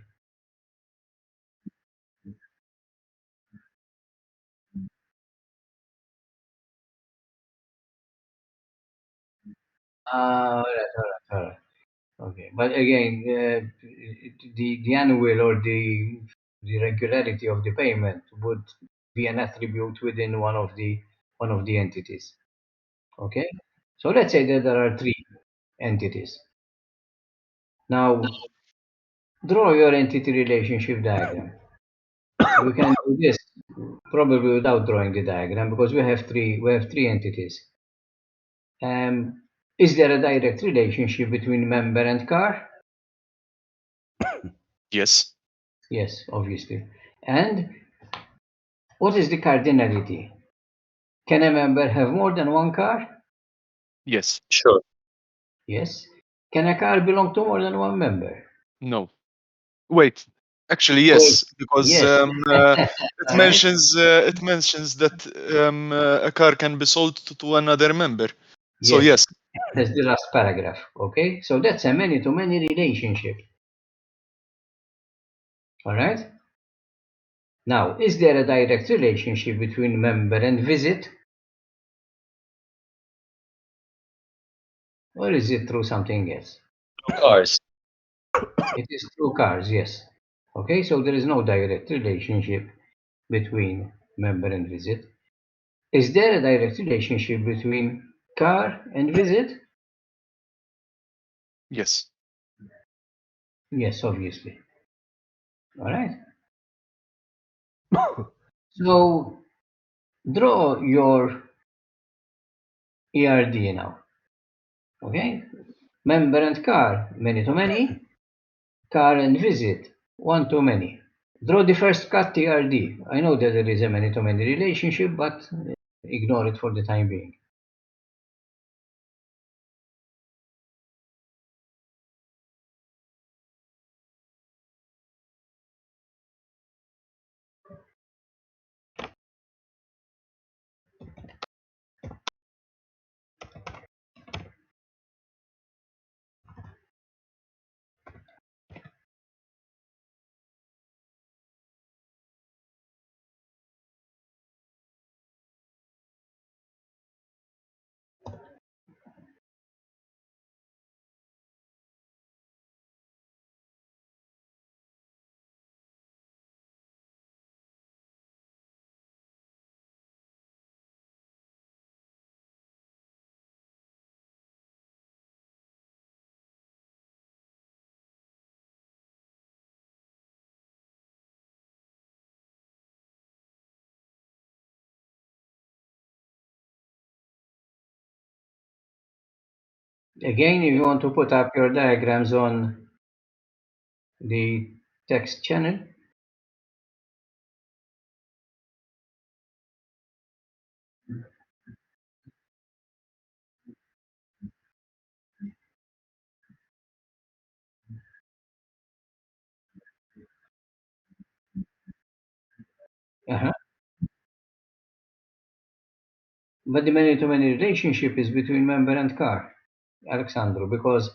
All right. Okay, but again, the annual or the regularity of the payment would be an attribute within one of the entities. Okay, so let's say that there are three entities. Now, draw your entity relationship diagram. We can do this probably without drawing the diagram because we have three entities. Is there a direct relationship between member and car? Yes. Yes, obviously. And what is the cardinality? Can a member have more than one car? Yes. Sure. Yes. Can a car belong to more than one member? No. Wait. Actually, Wait, yes, because yes. All right. it mentions that a car can be sold to another member. So Yes, yes. that's the last paragraph. Okay, so that's a many-to-many relationship. All right. Now, is there a direct relationship between member and visit? Or is it through something else? Cars. It is through cars, yes. Okay, so there is no direct relationship between member and visit. Is there a direct relationship between car and visit? Yes. Yes, obviously. All right. So draw your ERD now. Okay. Member and car, many to many. Car and visit, one to many. Draw the first cut ERD. I know that there is a many to many relationship, but ignore it for the time being. Again, if you want to put up your diagrams on the text channel, uh-huh. But the many-to-many relationship is between member and car, Alexandro, because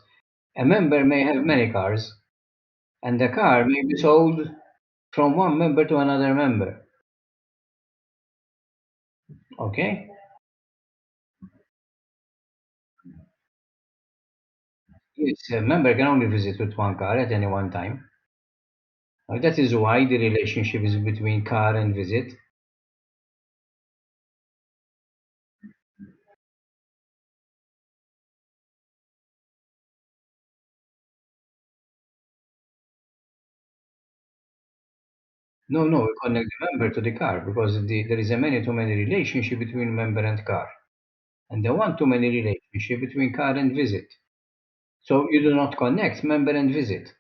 a member may have many cars, and the car may be sold from one member to another member. Okay? Yes, a member can only visit with one car at any one time. That is why the relationship is between car and visit. No, we connect the member to the car because there is a many-to-many relationship between member and car, and the one-to-many relationship between car and visit. So you do not connect member and visit.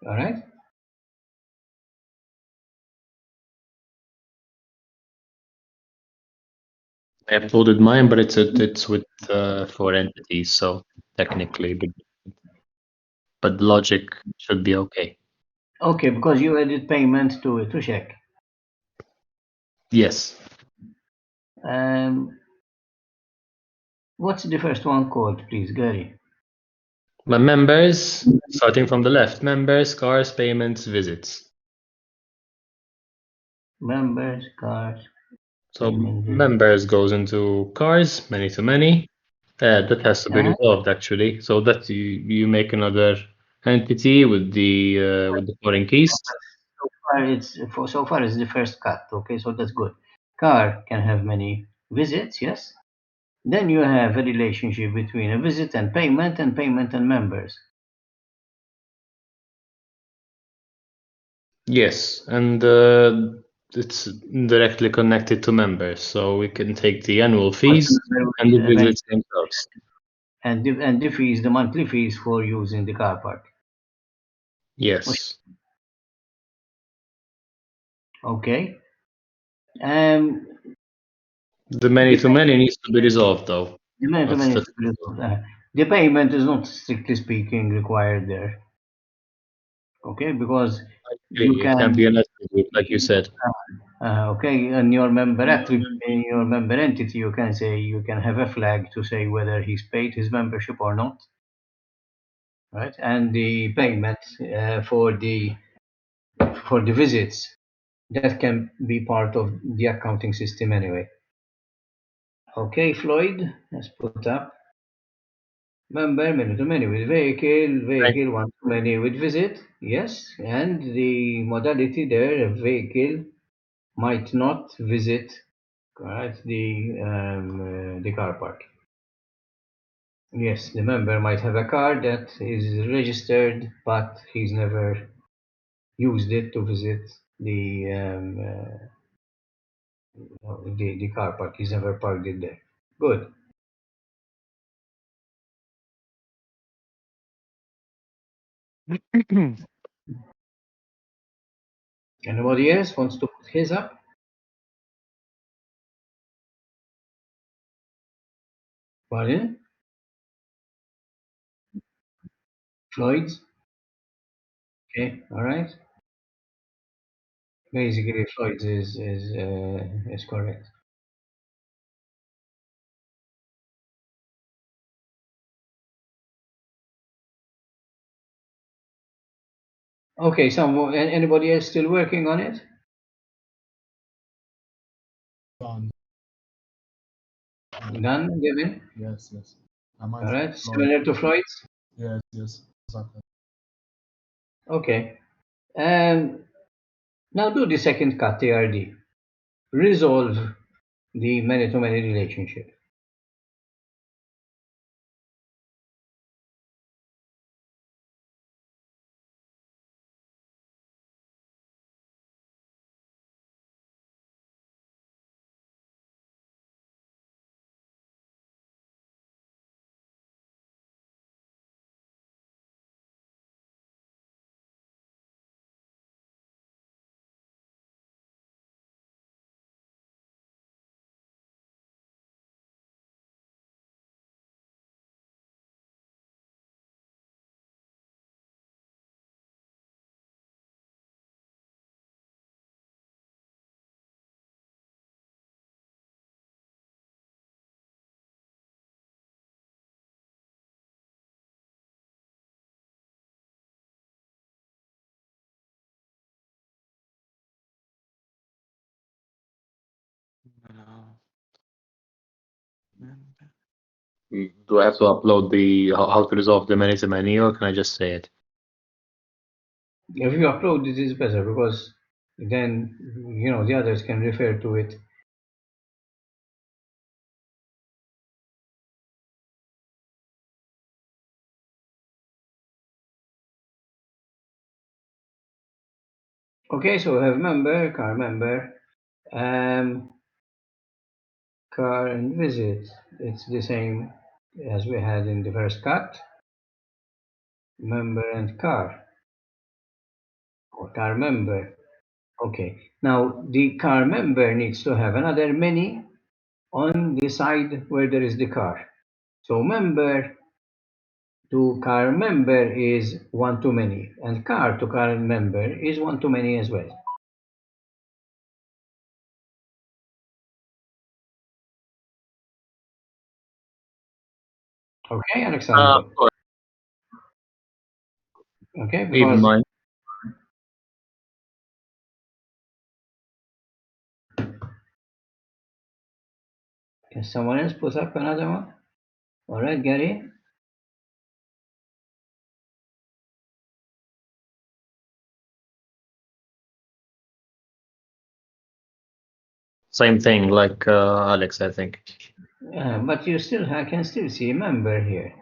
All right? I uploaded mine, but it's with 4 entities, so technically, but the logic should be okay. Okay, because you added payment to check. Yes. What's the first one called, please, Gary? My members, starting from the left, members, cars, payments, visits. Members, cars, So payment, visit. members goes into cars, many to many. That has to be resolved actually, so that you make another entity with the foreign keys. So far it's the first cut. Okay, so that's good. Car can have many visits, yes. Then you have a relationship between a visit and payment and members. Yes, and it's directly connected to members, so we can take the annual fees and the visits themselves. And the fees, the monthly fees for using the car park. Yes. Okay. The many-to-many needs to be resolved, though. The many-to-many needs to be resolved. The payment is not strictly speaking required there. Okay, because you It can be an attribute, like you said. Okay, in your member in your member entity, you can say you can have a flag to say whether he's paid his membership or not, right? And the payment for the visits, that can be part of the accounting system anyway. Okay, Floyd, let's put up member many to many with vehicle one to many with visit, yes, and the modality there, a vehicle might not visit, right, the car park. Yes, the member might have a car that is registered, but he's never used it to visit the car park. He's never parked it there. Good. Anybody else wants to put his up? Pardon? Floyd's? Okay, all right. Basically, Floyd's is correct. Okay, anybody else still working on it? Done. Done, Gavin? Yes. I All might. right, similar to Floyd's? Yes, exactly. Okay. Now do the second cut, TRD. Resolve the many-to-many relationship. Do I have to upload the how to resolve the many-to-many, or can I just say it? If you upload it is better because then the others can refer to it. Okay, so we have member, car member, car and visit. It's the same as we had in the first cut. Member and car, or car member. Okay, now the car member needs to have another many on the side where there is the car. So member to car member is one to many, and car to car member is one to many as well. Okay, Alexander. Okay, Even because mine. can someone else put up another one? All right, Gary? Same thing like Alex, I think. But I can still see member here.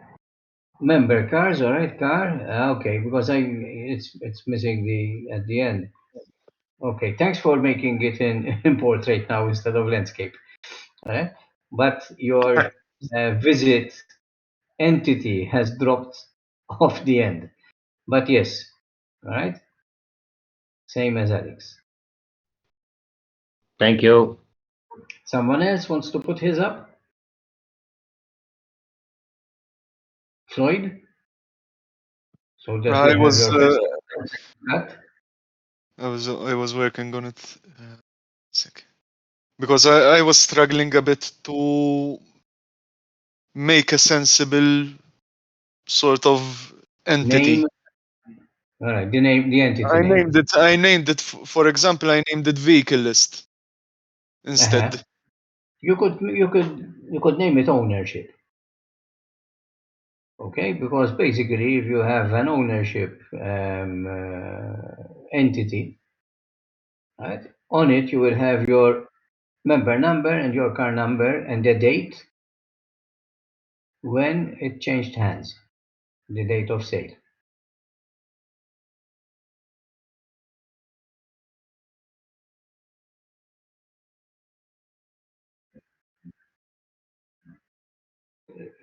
Member cars, all right, car. Okay, because it's missing the at the end. Okay, thanks for making it in portrait now instead of landscape. All right, but your visit entity has dropped off the end. But yes, all right, same as Alex. Thank you. Someone else wants to put his up? Floyd? So that I we have was your first cut. I was working on it. Sec. Because I was struggling a bit to make a sensible sort of entity. Name. All right, the entity name. I named it. For example, I named it vehicle list Uh-huh. instead. You could name it ownership. Okay, because basically, if you have an ownership entity, right, on it you will have your member number and your car number and the date when it changed hands, the date of sale.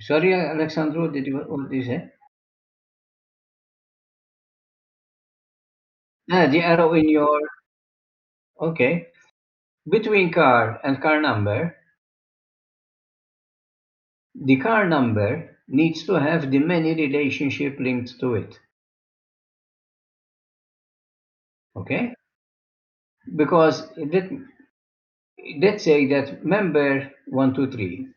Sorry, Alexandro, what did you say? The arrow in your, okay, between car and car number, the car number needs to have the many relationship linked to it. Okay? Because let's say that member 123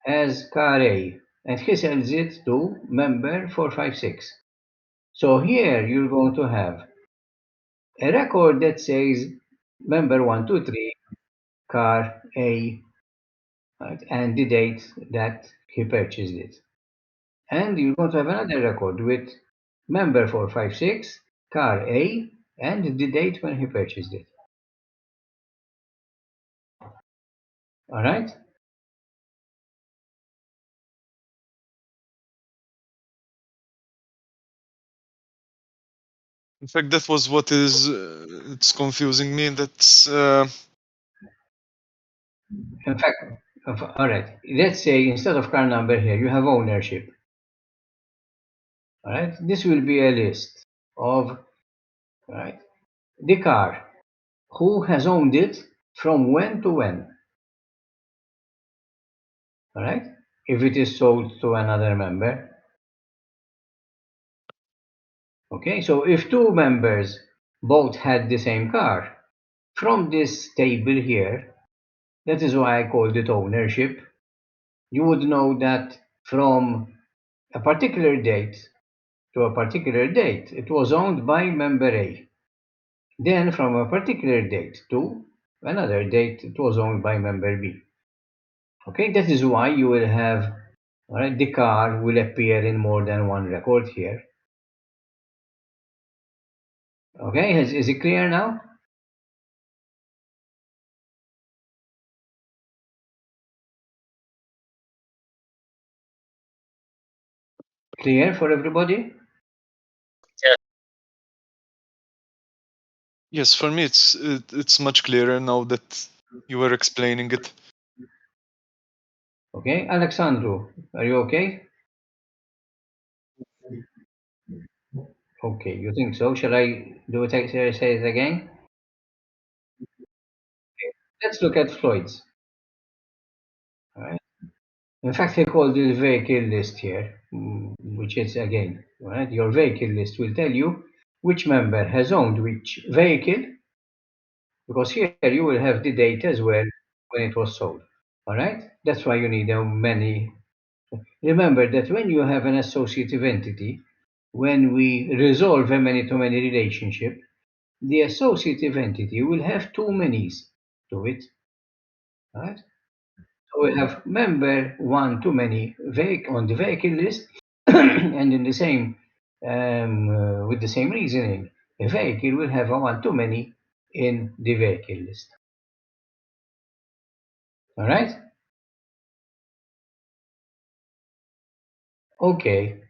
has car A and he sells it to member 456. So here you're going to have a record that says member 123 car A, right, and the date that he purchased it. And you're going to have another record with member 456 car A and the date when he purchased it. All right? In fact, that was what is it's confusing me. That's In fact, all right. Let's say instead of car number here, you have ownership. All right. This will be a list of, all right, the car, who has owned it from when to when. All right. If it is sold to another member. Okay. So if two members both had the same car, from this table here, that is why I called it ownership. You would know that from a particular date to a particular date, it was owned by member A. Then from a particular date to another date, it was owned by member B. Okay, that is why you will have, all right, the car will appear in more than one record here. Okay, is it clear now? Clear for everybody? yes, for me it's much clearer now that you were explaining it. Okay, Alexandru, are you okay? Okay, you think so? Shall I do it, say it again? Let's look at Floyd's. All right. In fact, he called this vehicle list here, which is again, right? Your vehicle list will tell you which member has owned which vehicle, because here you will have the date as well when it was sold. All right? That's why you need many. Remember that when you have an associative entity, when we resolve a many-to-many relationship, the associative entity will have two manys to it. Right? we have member one too many on the vehicle list, and in the same with the same reasoning, a vehicle will have a one too many in the vehicle list. All right? Okay.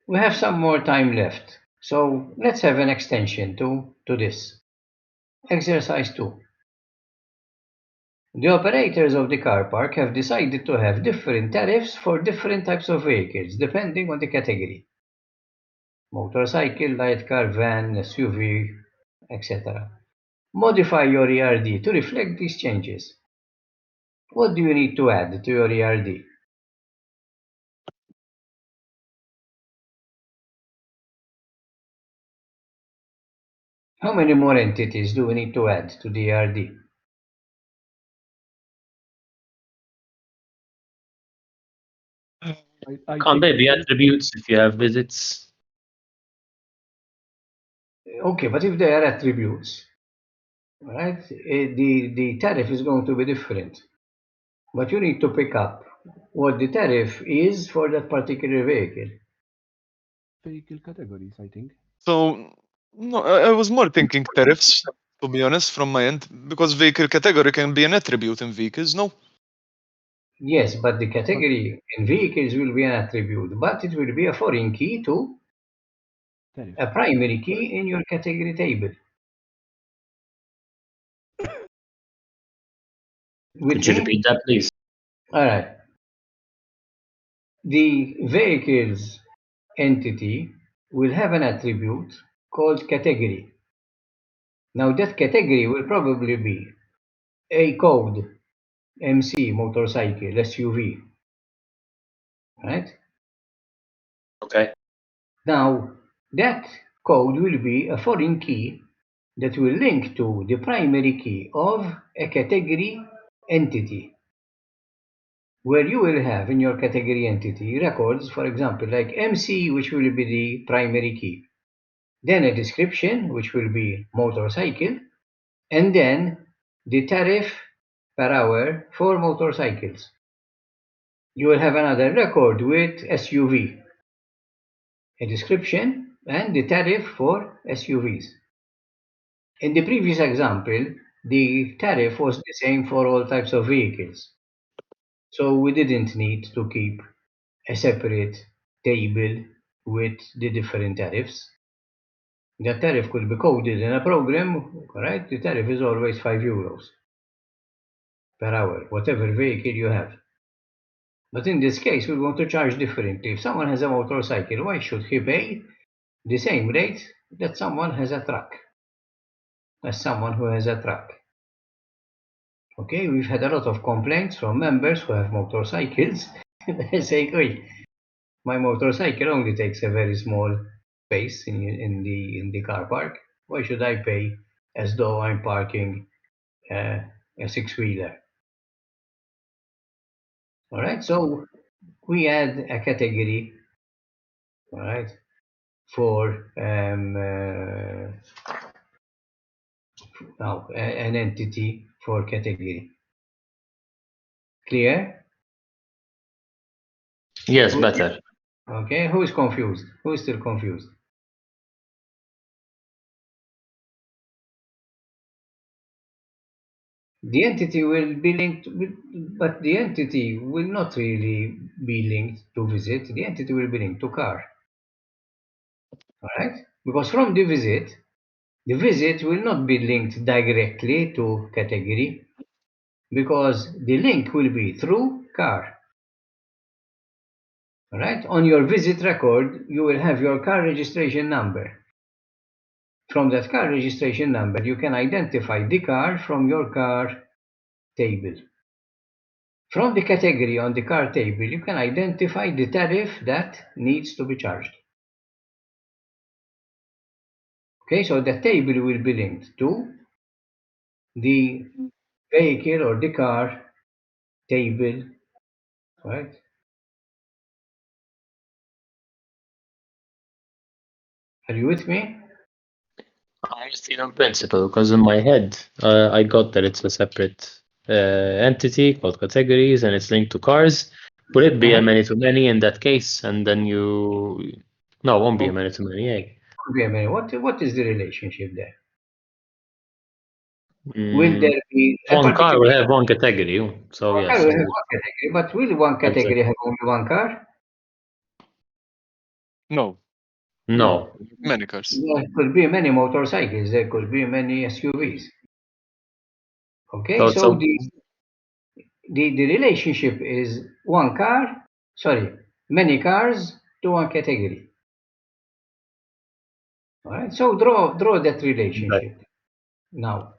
We have some more time left, so let's have an extension to this. Exercise 2. The operators of the car park have decided to have different tariffs for different types of vehicles, depending on the category. Motorcycle, light car, van, SUV, etc. Modify your ERD to reflect these changes. What do you need to add to your ERD? How many more entities do we need to add to the ERD? I Can't think they be attributes if you have visits? Okay, but if they are attributes, right, the tariff is going to be different. But you need to pick up what the tariff is for that particular vehicle. vehicle categories, I think. So no, I was more thinking tariffs, to be honest, from my end, because vehicle category can be an attribute in vehicles, no? Yes, but the But category in vehicles will be an attribute, but it will be a foreign key to tariff. a primary key in your category table. With Could you me? repeat that, please? All right. The vehicles entity will have an attribute called category. Now that category will probably be a code, MC, motorcycle, SUV, right? Okay. Now that code will be a foreign key that will link to the primary key of a category entity, where you will have in your category entity records, for example, like MC, which will be the primary key, then a description, which will be motorcycle, and then the tariff per hour for motorcycles. You will have another record with SUV, a description, and the tariff for SUVs. In the previous example, the tariff was the same for all types of vehicles. So we didn't need to keep a separate table with the different tariffs. The tariff could be coded in a program, right? The tariff is always €5 per hour, whatever vehicle you have. But in this case, we're going to charge differently. If someone has a motorcycle, why should he pay the same rate that someone has a truck? As someone who has a truck. Okay, we've had a lot of complaints from members who have motorcycles. They're saying, "Oi, my motorcycle only takes a very small space in the car park. Why should I pay as though I'm parking a six-wheeler?" All right, so we add a category, all right, for now an entity for category. Clear? Yes, better. Okay, who is confused? Who is still confused? The entity will be linked, but the entity will not really be linked to visit. The entity will be linked to car. All right? Because from the visit will not be linked directly to category because the link will be through car. All right? On your visit record, you will have your car registration number. From that car registration number, you can identify the car from your car table. From the category on the car table, you can identify the tariff that needs to be charged. Okay, so the table will be linked to the vehicle or the car table, right? Are you with me? I'm still on principle because in my head, I got that it's a separate entity called categories, and it's linked to cars. Will it be a many-to-many in that case? And then you... No, it won't be a many-to-many. Yeah. What is the relationship there? Will Mm, there be a one car will particular have one category. So one car yes. will have one category, but will one category have only one car? No, No. many cars. There could be many motorcycles. There could be many SUVs. Okay, So, so the relationship is one car, sorry, many cars to one category. All right, so draw that relationship now.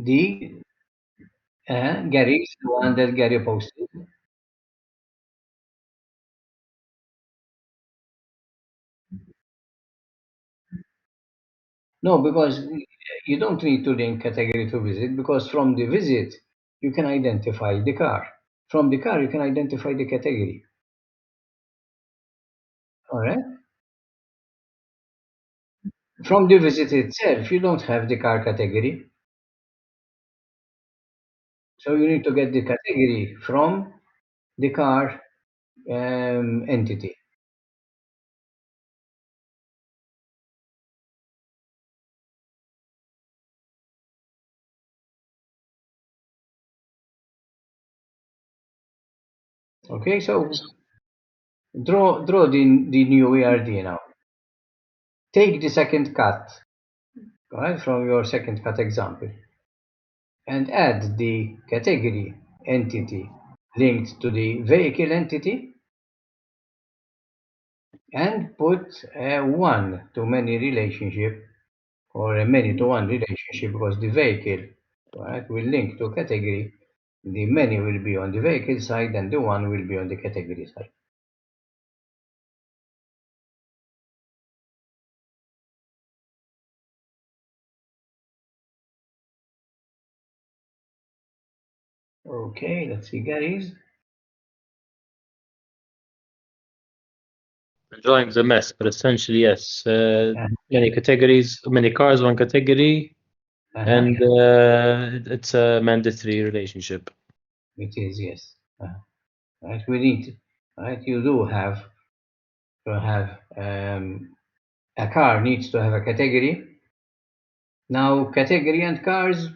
The Gary's the one that Gary posted. No, because you don't need to link category to visit because from the visit you can identify the car. From the car you can identify the category. All right. From the visit itself, you don't have the car category, so you need to get the category from the car entity. Okay, so draw the new ERD now. Take the second cut, right, from your second cut example, and add the category entity linked to the vehicle entity, and put a one-to-many relationship or a many-to-one relationship because the vehicle, right, will link to category. The many will be on the vehicle side and the one will be on the category side. Okay, let's see, Gary's. Drawing the mess, but essentially, yes. Many categories, many cars, one category, and it's a mandatory relationship. It is, yes. Right, we need, right, you do have to have, a car needs to have a category. Now, category and cars,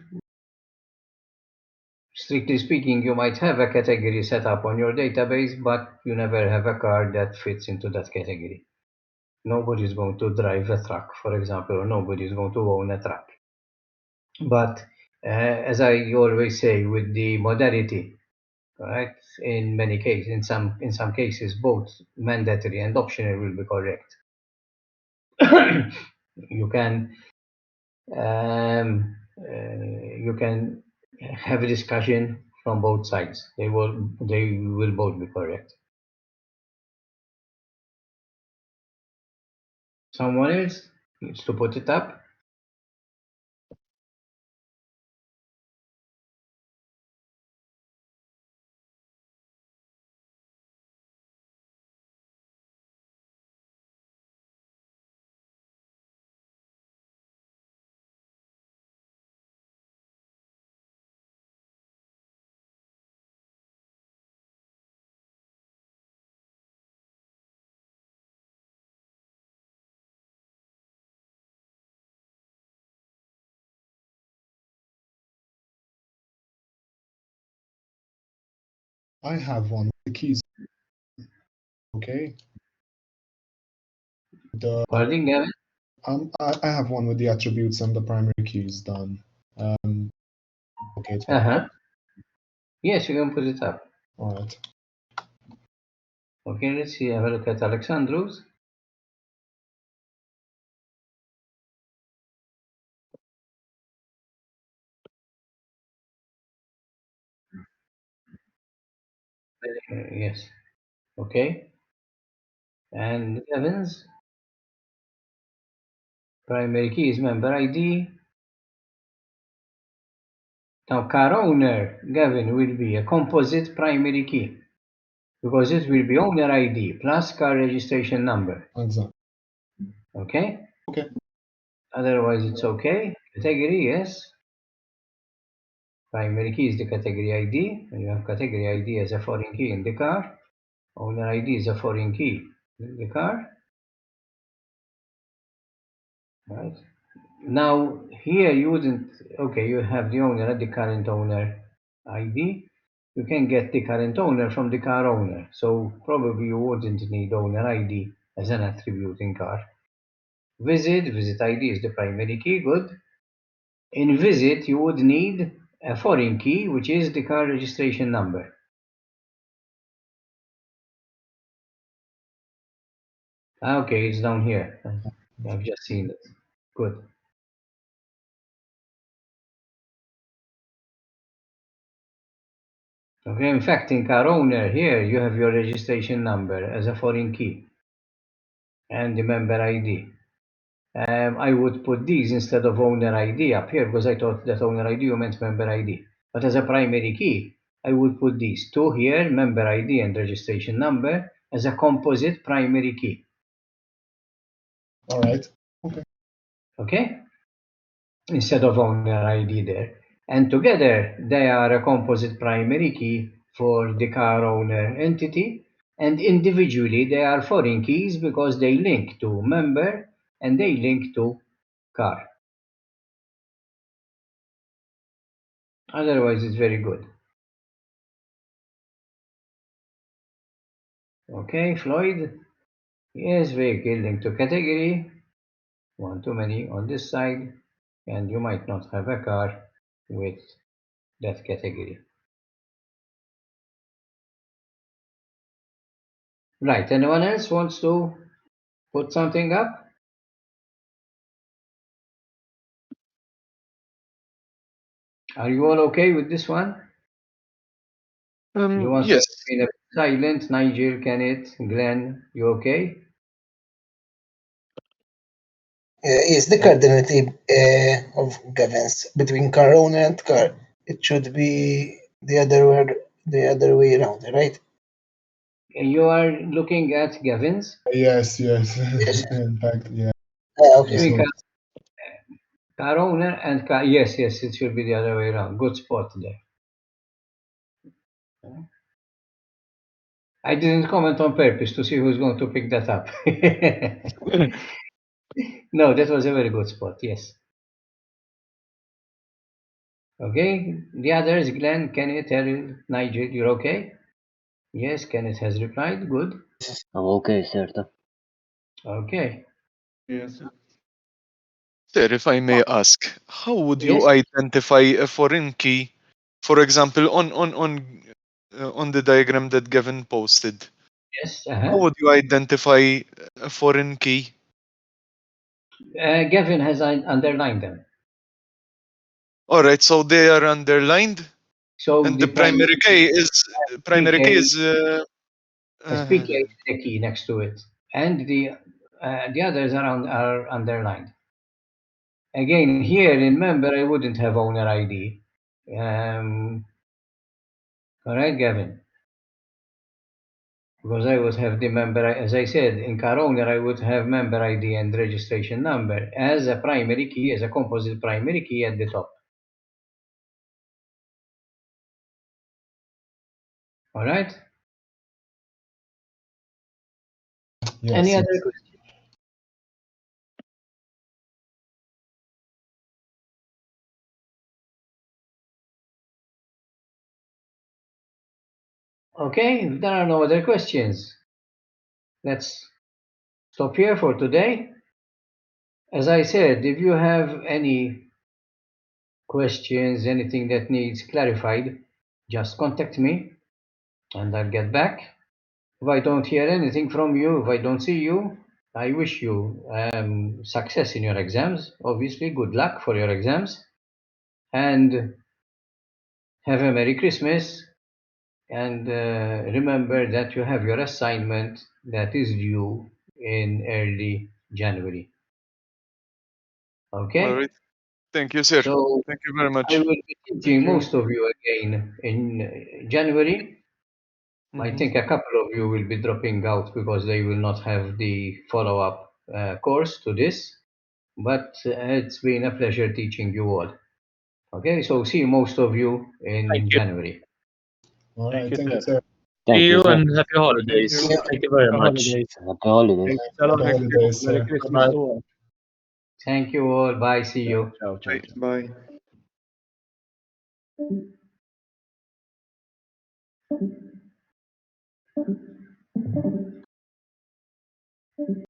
strictly speaking, you might have a category set up on your database, but you never have a car that fits into that category. Nobody is going to drive a truck, for example, or nobody is going to own a truck. But as I always say, with the modality, right, in many cases, in some cases, both mandatory and optional will be correct. You can you can have a discussion from both sides. They will both be correct. Someone else needs to put it up. I have one with the keys. Okay. Pardon, Gavin? I have one with the attributes and the primary keys done. Okay, it's Yes, you can put it up. all right. Okay, let's see. Have a look at Alexandros. Yes. Okay. And Gavin's primary key is member ID. Now, car owner, Gavin, will be a composite primary key because it will be owner ID plus car registration number. Exactly. Okay? Okay. Otherwise, it's okay. Category, yes. Primary key is the category ID, and you have category ID as a foreign key in the car. Owner ID is a foreign key in the car. Right? Now, here you wouldn't, okay, you have the owner, the current owner ID. You can get the current owner from the car owner. So probably you wouldn't need owner ID as an attribute in car. Visit ID is the primary key, good. In visit, you would need a foreign key, which is the car registration number. Okay, it's down here. I've just seen it. Good. Okay, in fact, in car owner here, you have your registration number as a foreign key and the member ID. I would put these instead of owner ID up here because I thought that owner ID meant member ID. But as a primary key, I would put these two here, member ID and registration number, as a composite primary key. All right. Okay. Okay? Instead of owner ID there. And together, they are a composite primary key for the car owner entity. And individually, they are foreign keys because they link to member and they link to car. Otherwise, it's very good. Okay, Floyd. Yes, vehicle linked to category. One too many on this side. And you might not have a car with that category. Right, anyone else wants to put something up? Are you all okay with this one? The ones who Yes. have been a bit silent, Nigel, Kenneth, Glenn, you okay? Yes, the cardinality of Gavin's between car owner and car. It should be the other way around, right? You are looking at Gavin's? Yes, yes. Yes. In fact, yeah. Okay. Between So, car owner and car. Yes, it should be the other way around. Good spot there. I didn't comment on purpose to see who's going to pick that up. No, that was a very good spot. Yes. Okay. The others, Glenn, Kenneth, Errol, Nigel, you're okay? Yes, Kenneth has replied. Good. I'm okay, Serta. Okay. Yes. Sir, if I may ask, how would you Yes. identify a foreign key, for example, on the diagram that Gavin posted? Yes. How would you identify a foreign key? Gavin has underlined them. All right, so they are underlined, So and the the primary key is PK, uh, PK is the key next to it, and the others are underlined. Again, here in member, I wouldn't have owner ID. All right, Gavin, because I would have the member, as I said, in car owner, I would have member ID and registration number as a primary key, as a composite primary key at the top. All right. yes, Any yes. other questions? Okay, if there are no other questions, let's stop here for today. As I said, if you have any questions, anything that needs clarified, just contact me and I'll get back. If I don't hear anything from you, if I don't see you, I wish you success in your exams. Obviously, good luck for your exams and have a Merry Christmas. And remember that you have your assignment that is due in early January. all Okay? right. Thank you, sir. So Thank you very much. I will be teaching you. most of you again in January. I Mhm. think a couple of you will be dropping out because they will not have the follow-up course to this. But it's been a pleasure teaching you all. Okay, so see most of you Thank in you. January. All Thank right, you, thank you, sir. sir. See Thank you, you sir. and happy Thank holidays. you. Thank you very Happy much. holidays. Happy holidays. Thank you, Salam. Happy Thank you. holidays, Merry sir. Christmas Bye. to all. Thank you all. Bye. See Ciao, you. ciao, ciao, Bye. ciao. Bye.